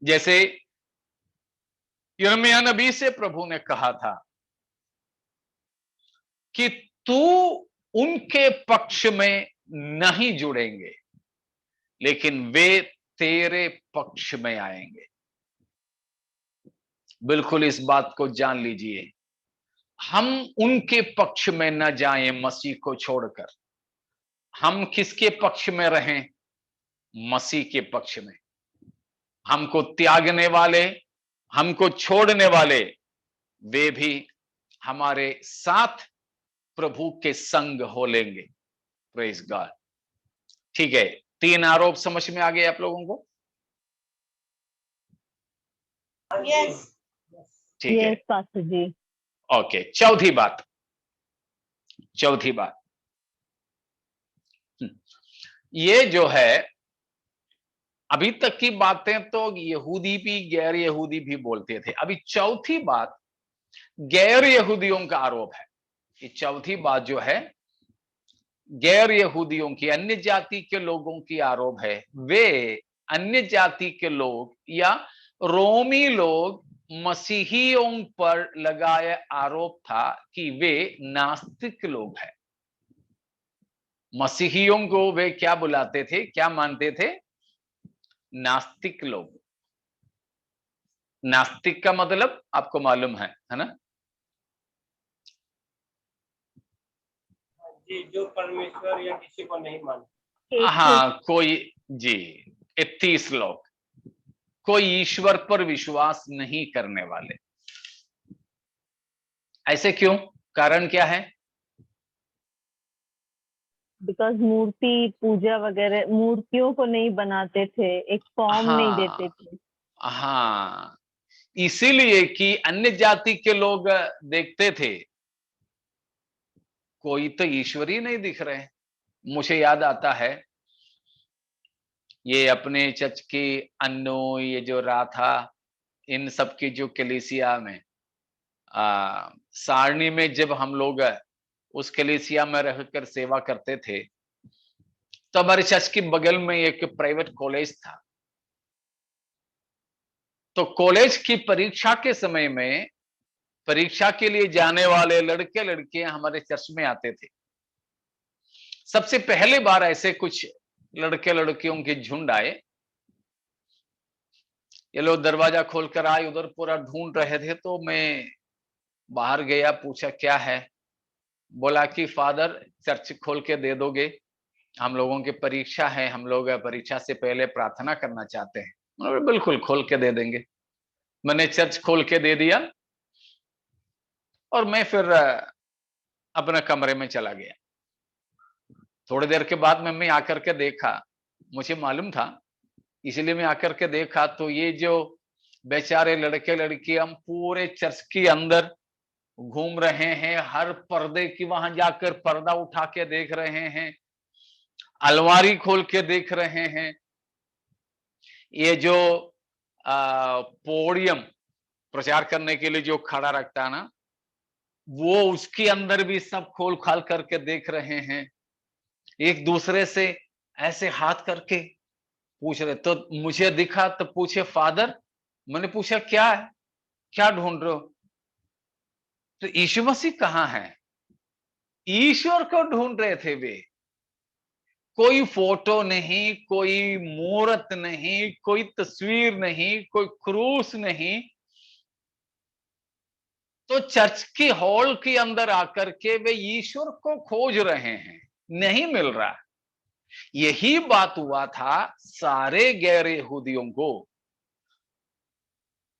जैसे यिर्मयाह नबी से प्रभु ने कहा था कि तू उनके पक्ष में नहीं जुड़ेंगे, लेकिन वे तेरे पक्ष में आएंगे। बिल्कुल इस बात को जान लीजिए, हम उनके पक्ष में न जाएं मसीह को छोड़कर। हम किसके पक्ष में रहें? मसीह के पक्ष में। हमको त्यागने वाले, हमको छोड़ने वाले, वे भी हमारे साथ प्रभु के संग हो लेंगे। Praise God. ठीक है, 3 आरोप समझ में आ गए आप लोगों को? यस ठीक है, पास्टर जी। ओके। चौथी बात, ये जो है, अभी तक की बातें तो यहूदी भी गैर यहूदी भी बोलते थे। अभी चौथी बात गैर यहूदियों का आरोप है। ये चौथी बात जो है गैर यहूदियों की, अन्य जाति के लोगों की आरोप है। वे अन्य जाति के लोग या रोमी लोग मसीहियों पर लगाया आरोप था कि वे नास्तिक लोग हैं। मसीहियों को वे क्या बुलाते थे, क्या मानते थे? नास्तिक लोग। नास्तिक का मतलब आपको मालूम है ना? जी, जो परमेश्वर या किसी को नहीं मानते। हाँ, कोई जी, एथीस्ट लोग, कोई ईश्वर पर विश्वास नहीं करने वाले। ऐसे क्यों? कारण क्या है? बिकॉज मूर्ति पूजा वगैरह, मूर्तियों को नहीं बनाते थे, एक फॉर्म नहीं देते थे। हाँ, इसीलिए कि अन्य जाति के लोग देखते थे कोई तो ईश्वर ही नहीं दिख रहे। मुझे याद आता है ये अपने चर्च की अन्नो, ये जो राथा, इन सब की जो कलीसिया में सारणी में जब हम लोग उस कलीसिया में रहकर सेवा करते थे, तो हमारे चर्च के बगल में एक प्राइवेट कॉलेज था। तो कॉलेज की परीक्षा के समय में परीक्षा के लिए जाने वाले लड़के लड़कियां हमारे चर्च में आते थे। सबसे पहले बार ऐसे कुछ लड़के लड़कियों के झुंड आए। ये लोग दरवाजा खोलकर आए, उधर पूरा ढूंढ रहे थे। तो मैं बाहर गया, पूछा क्या है? बोला कि फादर चर्च खोल के दे दोगे, हम लोगों की परीक्षा है, हम लोग परीक्षा से पहले प्रार्थना करना चाहते हैं। मैंने बिल्कुल खोल के दे देंगे। मैंने चर्च खोल के दे दिया और मैं फिर अपने कमरे में चला गया। थोड़ी देर के बाद मैं आकर के देखा, मुझे मालूम था इसलिए मैं आकर के देखा, तो ये जो बेचारे लड़के लड़कियां पूरे चर्च के अंदर घूम रहे हैं, हर पर्दे की वहां जाकर पर्दा उठा के देख रहे हैं, अलमारी खोल के देख रहे हैं। ये जो पोडियम प्रचार करने के लिए जो खड़ा रखता है ना, वो उसके अंदर भी सब खोल खाल करके देख रहे हैं। एक दूसरे से ऐसे हाथ करके पूछ रहे। तो मुझे दिखा तो पूछे फादर, मैंने पूछा क्या है, क्या ढूंढ रहे हो? तो यीशु मसीह कहाँ है? ईश्वर को ढूंढ रहे थे वे। कोई फोटो नहीं, कोई मूर्त नहीं, कोई तस्वीर नहीं, कोई क्रूस नहीं। तो चर्च के हॉल के अंदर आकर के वे ईश्वर को खोज रहे हैं, नहीं मिल रहा। यही बात हुआ था सारे गैर यहूदियों को,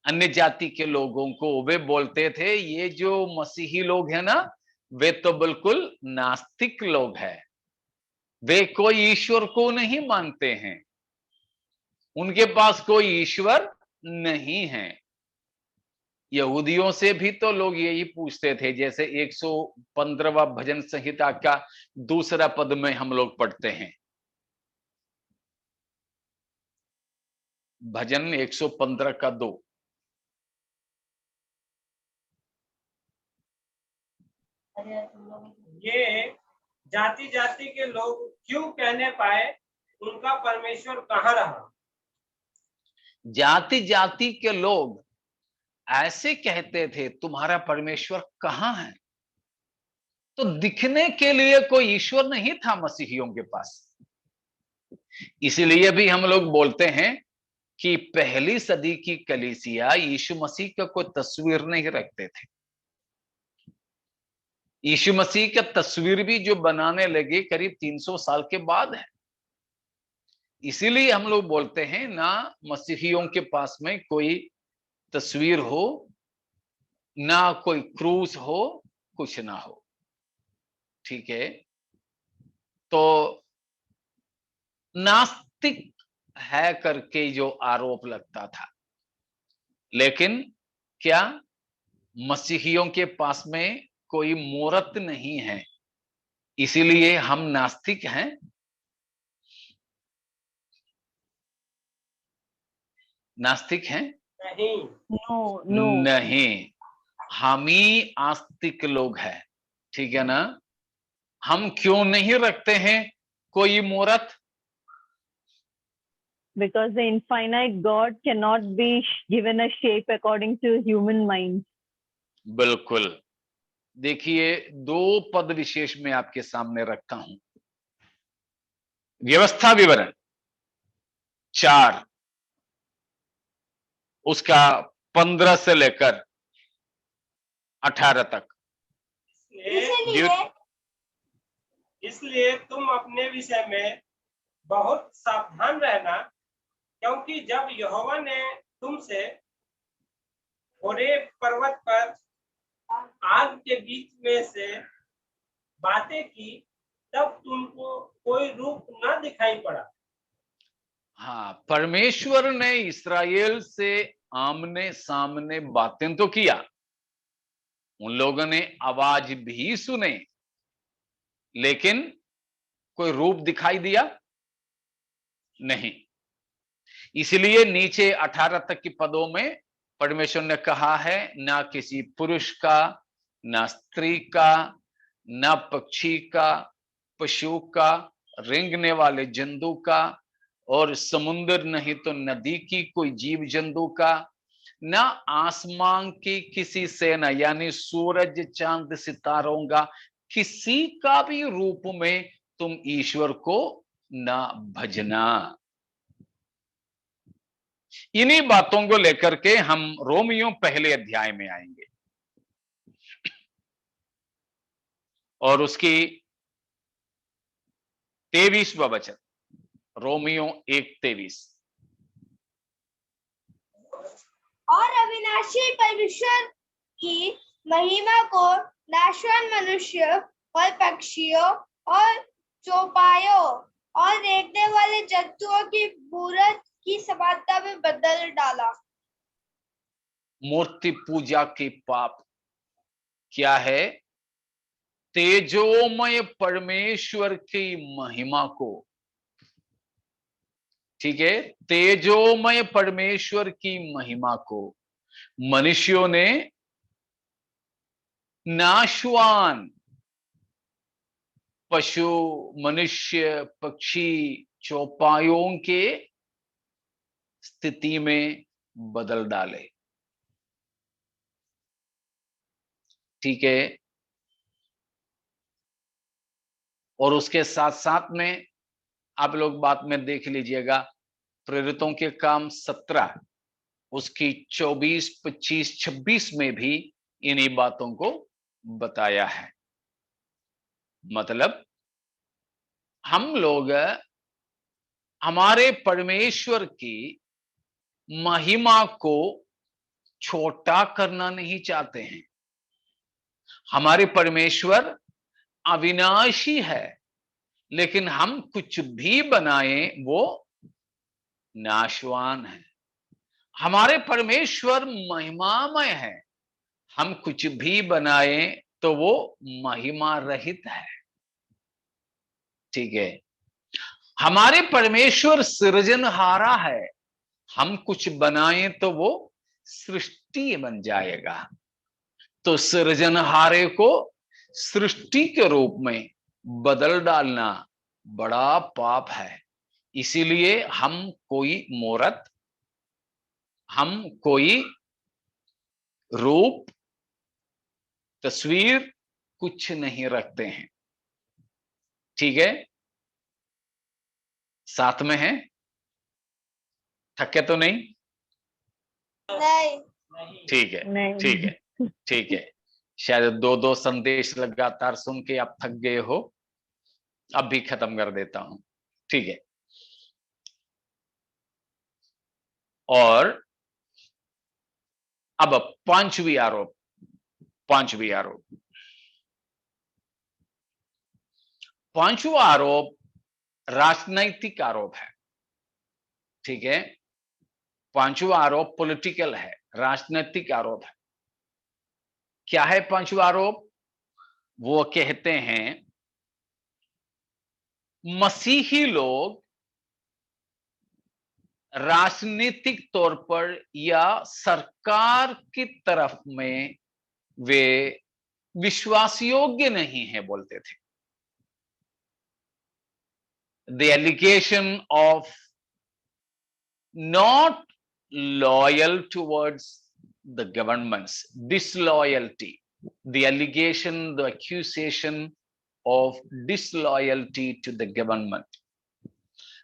अन्य जाति के लोगों को। वे बोलते थे ये जो मसीही लोग हैं ना, वे तो बिल्कुल नास्तिक लोग हैं, वे कोई ईश्वर को नहीं मानते हैं, उनके पास कोई ईश्वर नहीं है। यहूदियों से भी तो लोग यही पूछते थे, जैसे 115वां भजन संहिता का दूसरा पद में हम लोग पढ़ते हैं। भजन 115 का 2। ये जाति जाति के लोग क्यों कहने पाए उनका परमेश्वर कहाँ रहा? जाति जाति के लोग ऐसे कहते थे तुम्हारा परमेश्वर कहाँ है? तो दिखने के लिए कोई ईश्वर नहीं था मसीहियों के पास। इसलिए भी हम लोग बोलते हैं कि पहली सदी की कलीसिया यीशु मसीह का कोई तस्वीर नहीं रखते थे। यीशु मसीह का तस्वीर भी जो बनाने लगे करीब 300 साल के बाद है। इसीलिए हम लोग बोलते हैं ना मसीहियों के पास में कोई तस्वीर हो, ना कोई क्रूस हो, कुछ ना हो। ठीक है, तो नास्तिक है करके जो आरोप लगता था, लेकिन क्या मसीहियों के पास में कोई मूर्त नहीं है इसीलिए हम नास्तिक हैं? नास्तिक हैं? नहीं, नो नो, नहीं, हम ही आस्तिक लोग हैं। ठीक है ना? हम क्यों नहीं रखते हैं कोई मूर्त? because the infinite God cannot be given a shape according to human mind. बिल्कुल। देखिए, 2 पद विशेष में आपके सामने रखता हूं। व्यवस्था विवरण 4 उसका 15 से लेकर 18 तक। इसलिए तुम अपने विषय में बहुत सावधान रहना, क्योंकि जब यहोवा ने तुमसे होरेब पर्वत पर आग के बीच में से बातें की, तब तुमको कोई रूप न दिखाई पड़ा। हाँ, परमेश्वर ने इस्राएल से आमने सामने बातें तो किया, उन लोगों ने आवाज भी सुने, लेकिन कोई रूप दिखाई दिया नहीं। इसलिए नीचे 18 तक की पदों में परमेश्वर ने कहा है, ना किसी पुरुष का, ना स्त्री का, ना पक्षी का, पशु का, रेंगने वाले जंतु का, और समुद्र नहीं तो नदी की कोई जीव जंतु का, ना आसमान की किसी सेना यानी सूरज चांद सितारों का किसी का भी रूप में तुम ईश्वर को ना भजना। इन्हीं बातों को लेकर के हम रोमियो पहले अध्याय में आएंगे और उसकी 23वां वचन, रोमियो 1:23। और अविनाशी परमेश्वर की महिमा को नाशवान मनुष्य और पक्षियों और चौपायों और रेंगने वाले जंतुओं की मूरत की समानता में बदल डाला। मूर्ति पूजा के पाप क्या है? तेजोमय परमेश्वर की महिमा को, ठीक है, तेजोमय परमेश्वर की महिमा को मनुष्यों ने नाशवान पशु, मनुष्य, पक्षी, चौपायों के स्थिति में बदल डाले। ठीक है, और उसके साथ साथ में आप लोग बात में देख लीजिएगा, प्रेरितों के काम 17 उसकी 24, 25, 26 में भी इन्हीं बातों को बताया है। मतलब हम लोग हमारे परमेश्वर की महिमा को छोटा करना नहीं चाहते हैं। हमारे परमेश्वर अविनाशी है, लेकिन हम कुछ भी बनाएं वो नाशवान है। हमारे परमेश्वर महिमामय है, हम कुछ भी बनाएं तो वो महिमा रहित है। ठीक है, हमारे परमेश्वर सृजनहारा है, हम कुछ बनाएं तो वो सृष्टि बन जाएगा। तो सृजनहारे को सृष्टि के रूप में बदल डालना बड़ा पाप है। इसीलिए हम कोई मूरत, हम कोई रूप, तस्वीर कुछ नहीं रखते हैं। ठीक है, साथ में है? थके तो नहीं? नहीं। ठीक है, ठीक है, ठीक है। शायद 2-2 संदेश लगातार सुन के आप थक गए हो, अब भी खत्म कर देता हूं। ठीक है, और अब पांचवी आरोप, पांचवा आरोप राजनैतिक आरोप है। ठीक है, पांचवा आरोप पॉलिटिकल है, राजनैतिक आरोप है। क्या है पांचवा आरोप? वो कहते हैं मसीही लोग राजनीतिक तौर पर या सरकार की तरफ में वे विश्वास योग्य नहीं है बोलते थे। The allegation of not loyal towards the governments, disloyalty, the allegation, the accusation of disloyalty to the government,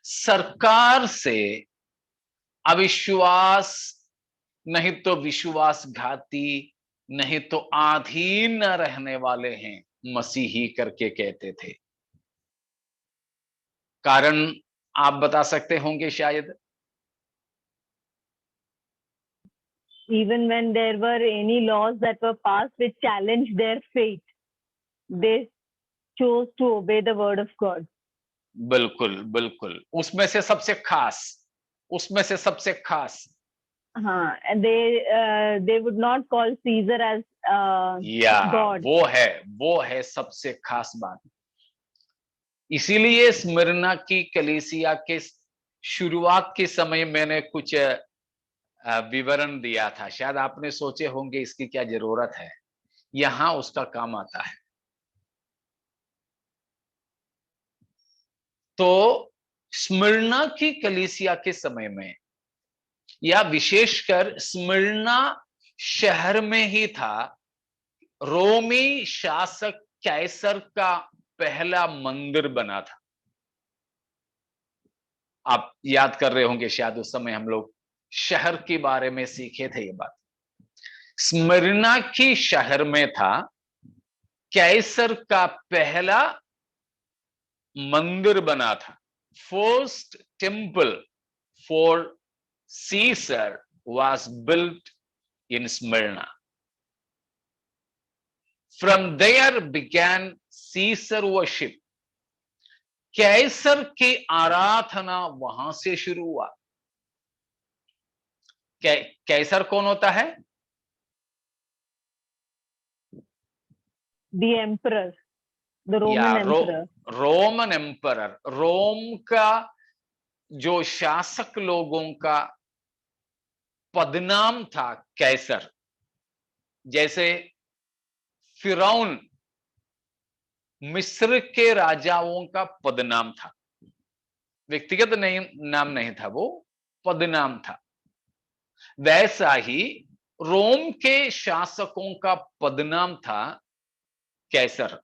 सरकार से अविश्वास नहीं तो विश्वासघाती, नहीं तो अधीन न रहने वाले हैं, मसीही करके कहते थे। कारण आप बता सकते होंगे शायद। Even when there were any laws that were passed which challenged their faith, they chose to obey the word of God. बिल्कुल बिल्कुल, उसमें से सबसे खास हाँ, and they would not call Caesar as God. वो है सबसे खास बात। इसीलिए स्मिरना की कलीसिया के शुरुआत के समय मैंने कुछ विवरण दिया था, शायद आपने सोचे होंगे इसकी क्या जरूरत है, यहां उसका काम आता है। तो स्मिरना की कलीसिया के समय में, या विशेषकर स्मिरना शहर में ही था, रोमी शासक कैसर का पहला मंदिर बना था। आप याद कर रहे होंगे शायद उस समय हम लोग शहर के बारे में सीखे थे। ये बात स्मिरना की शहर में था, कैसर का पहला मंदिर बना था। First temple for Caesar was built in Smyrna. From there began Caesar worship. कैसर की आराधना वहां से शुरू हुआ। कैसर कौन होता है? The emperor, the Roman emperor. Roman emperor, Rome का जो शासक लोगों का पदनाम था कैसर। जैसे फिरौन मिस्र के राजाओं का पदनाम था, व्यक्तिगत नाम नहीं था, वो पदनाम था। वैसा ही रोम के शासकों का पदनाम था कैसर।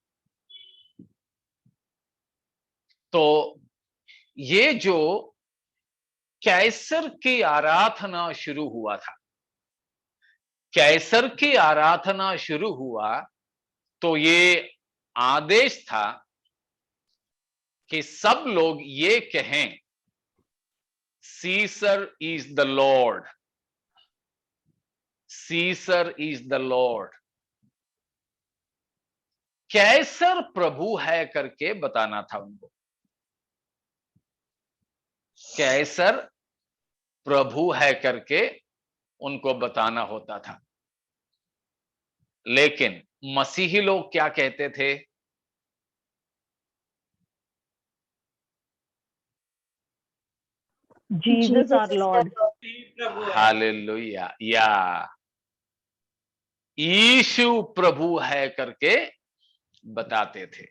तो ये जो कैसर की आराधना शुरू हुआ था, कैसर की आराधना शुरू हुआ तो ये आदेश था कि सब लोग ये कहें, Caesar is the lord, Caesar is the lord. कैसर प्रभु है करके बताना था उनको। कैसर प्रभु है करके उनको बताना होता था। लेकिन मसीही लोग क्या कहते थे? Jesus our Lord. हालेलुया, या यीशु प्रभु है करके बताते थे।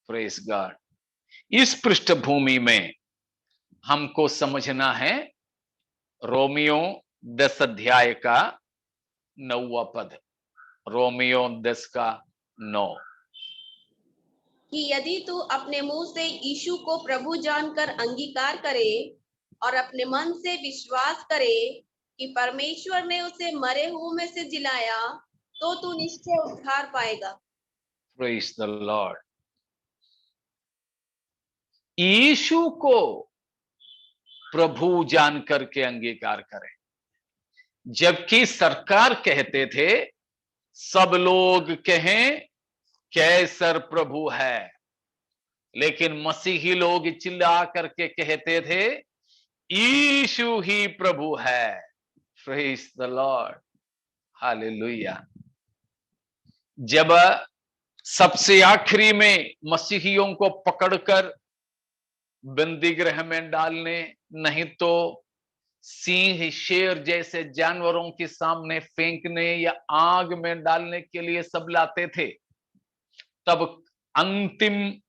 Praise God. इस पृष्ठभूमि में हमको समझना है रोमियो 10 अध्याय का 9वां पद। रोमियो 10 का 9 कि यदि तू अपने मुंह से यीशु को प्रभु जानकर अंगीकार करे और अपने मन से विश्वास करे कि परमेश्वर ने उसे मरे हुए में से जिलाया, तो तू निश्चय उद्धार पाएगा। Praise the Lord. यीशु को प्रभु जान करके अंगीकार करें, जबकि सरकार कहते थे सब लोग कहें कैसर प्रभु है, लेकिन मसीही लोग चिल्ला करके कहते थे यीशु ही प्रभु है। Praise the Lord, hallelujah. जब सबसे आखिरी में मसीहियों को पकड़कर बंदी गृह में डालने, नहीं तो सिंह शेर जैसे जानवरों के सामने फेंकने या आग में डालने के लिए सब लाते थे, तब अंतिम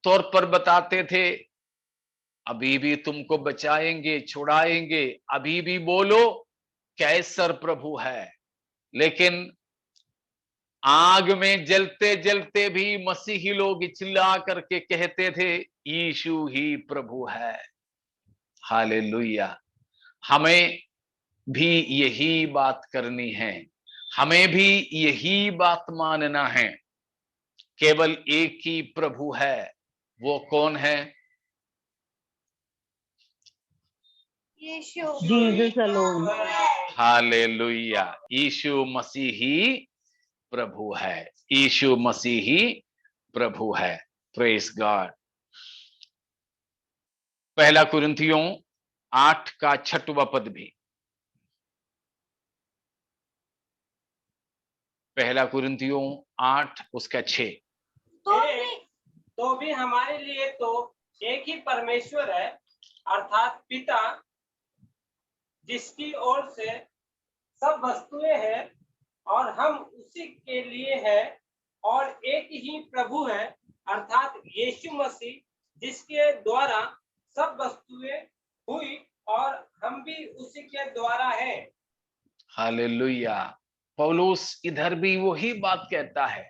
तौर पर बताते थे अभी भी तुमको बचाएंगे, छुड़ाएंगे, अभी भी बोलो कैसर प्रभु है। लेकिन आग में जलते जलते भी मसीही लोग चिल्ला करके कहते थे यीशु ही प्रभु है। हालेलुया। हमें भी यही बात करनी है, हमें भी यही बात मानना है। केवल एक ही प्रभु है, वो कौन है? यीशु। Jesus alone. हालेलुया, यीशु मसीह ही प्रभु है, यीशु मसीह ही प्रभु है। Praise God. पहला कुरिन्थियों 8 का 6वां पद भी, पहला कुरिन्थियों 8 उसका 6। तो भी हमारे लिए तो एक ही परमेश्वर है, अर्थात पिता, जिसकी ओर से सब वस्तुएं हैं और हम उसी के लिए हैं, और एक ही प्रभु है, अर्थात यीशु मसीह, जिसके द्वारा सब वस्तुएं हुई और हम भी उसी के द्वारा हैं। हालेलुया। पौलुस इधर भी वही बात कहता है,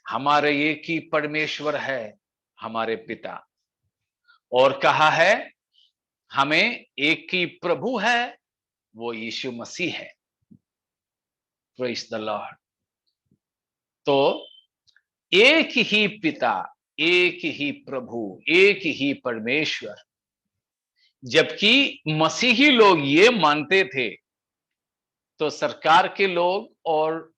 हमारे एक ही परमेश्वर है, हमारे पिता, और कहा है हमें एक ही प्रभु है, वो यीशु मसीह है। Praise the Lord. तो एक ही पिता, एक ही प्रभु, एक ही परमेश्वर। जबकि मसीही लोग ये मानते थे, तो सरकार के लोग और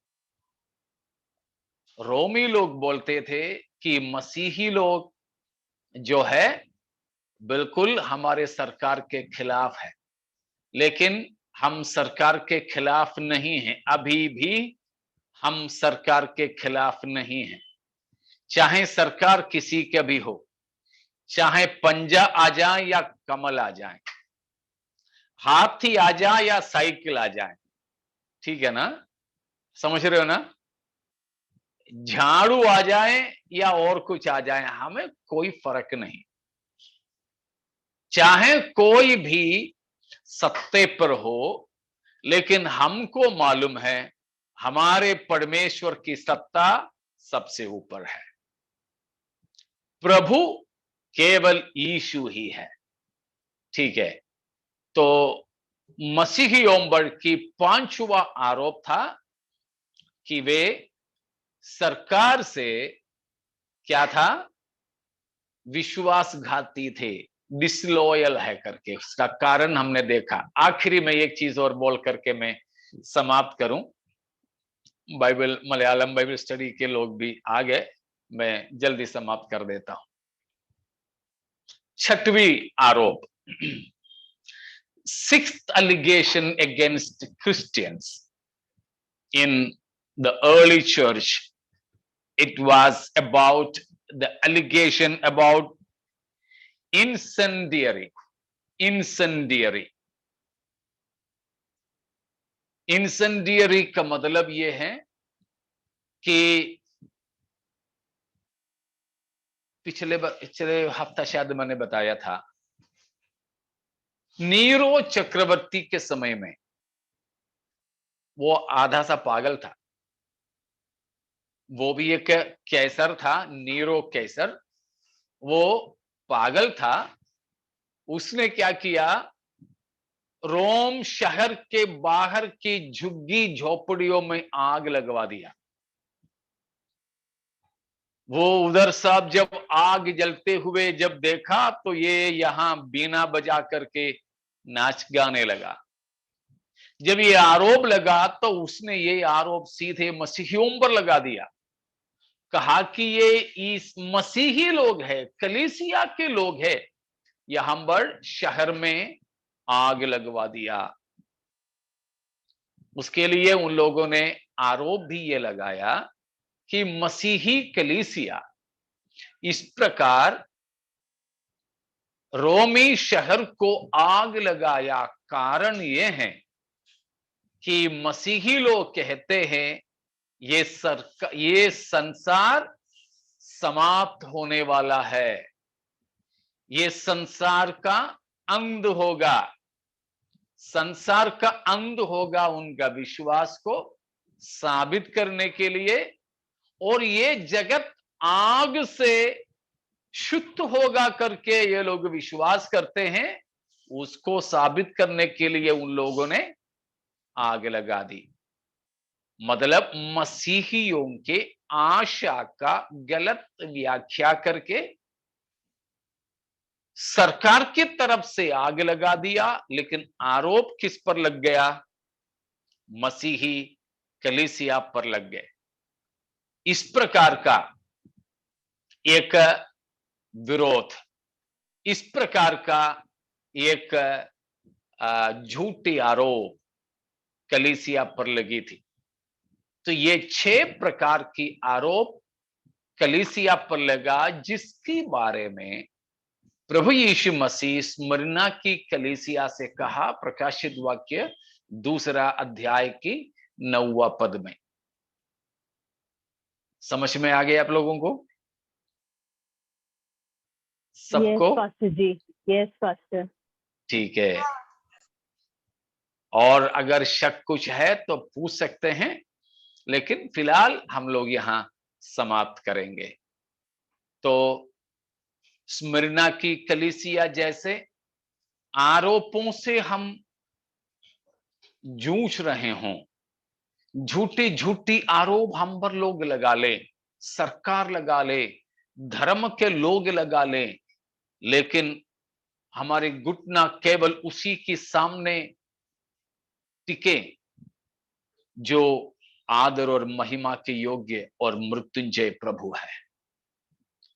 रोमी लोग बोलते थे कि मसीही लोग जो है बिल्कुल हमारे सरकार के खिलाफ है। लेकिन हम सरकार के खिलाफ नहीं हैं, अभी भी हम सरकार के खिलाफ नहीं हैं। चाहे सरकार किसी के भी हो, चाहे पंजा आ जाए या कमल आ जाए, हाथी आ जाए या साइकिल आ जाए, ठीक है ना, समझ रहे हो ना, झाड़ू आ जाए या और कुछ आ जाए, हमें कोई फर्क नहीं। चाहे कोई भी सत्ते पर हो, लेकिन हमको मालूम है हमारे परमेश्वर की सत्ता सबसे ऊपर है। प्रभु केवल यीशु ही है, ठीक है। तो मसीहियों पर की 5वां आरोप था कि वे सरकार से क्या था, विश्वासघाती थे, डिसलॉयल है करके। उसका कारण हमने देखा। आखिरी में एक चीज और बोल करके मैं समाप्त करूं। बाइबल मलयालम बाइबल स्टडी के लोग भी आ गए, मैं जल्दी समाप्त कर देता हूं। 6वीं आरोप, 6th allegation against Christians in the early church. It was about the allegation about incendiary. Incendiary का मतलब यह है कि पिछले हफ्ता शायद मैंने बताया था, नीरो चक्रवर्ती के समय में वो आधा सा पागल था। वो भी एक कैसर था, नीरो कैसर, वो पागल था। उसने क्या किया, रोम शहर के बाहर की झुग्गी झोपड़ियों में आग लगवा दिया। वो उधर सब जब आग जलते हुए जब देखा तो ये यहां बीना बजा करके नाच गाने लगा। जब ये आरोप लगा तो उसने ये आरोप सीधे मसीहियों पर लगा दिया। कहा कि ये इस मसीही लोग हैं, कलीसिया के लोग हैं, यहां पर शहर में आग लगवा दिया। उसके लिए उन लोगों ने आरोप भी ये लगाया कि मसीही कलीसिया इस प्रकार रोमी शहर को आग लगाया। कारण ये है कि मसीही लोग कहते हैं ये संसार समाप्त होने वाला है, ये संसार का अंत होगा, संसार का अंत होगा उनका विश्वास को साबित करने के लिए, और ये जगत आग से शुद्ध होगा करके ये लोग विश्वास करते हैं। उसको साबित करने के लिए उन लोगों ने आग लगा दी। मतलब मसीहियों के आशा का गलत व्याख्या करके सरकार की तरफ से आग लगा दिया, लेकिन आरोप किस पर लग गया? मसीही कलीसिया पर लग गए। इस प्रकार का एक विरोध, इस प्रकार का एक झूठी आरोप कलीसिया पर लगी थी। तो ये 6 प्रकार की आरोप कलीसिया पर लगा, जिसके बारे में प्रभु यीशु मसीह स्मरणा की कलीसिया से कहा, प्रकाशित वाक्य 2 अध्याय की 9वां पद में। समझ में आ गया आप लोगों को सबको? Yes, Pastor जी. Yes, Pastor. ठीक है। और अगर शक कुछ है तो पूछ सकते हैं, लेकिन फिलहाल हम लोग यहां समाप्त करेंगे। तो स्मिर्ना की कलीसिया जैसे आरोपों से हम जूझ रहे हों, झूठी झूठी आरोप हम पर लोग लगा ले, सरकार लगा ले, धर्म के लोग लगा ले, लेकिन हमारे घुटना केवल उसी के सामने टिके जो आदर और महिमा के योग्य और मृत्युंजय प्रभु है।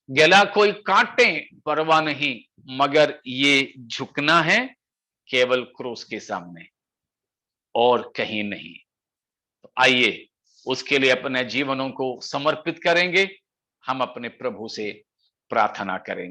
गला कोई काटे परवाह नहीं, मगर ये झुकना है केवल क्रूस के सामने और कहीं नहीं। तो आइए उसके लिए अपने जीवनों को समर्पित करेंगे, हम अपने प्रभु से प्रार्थना करेंगे।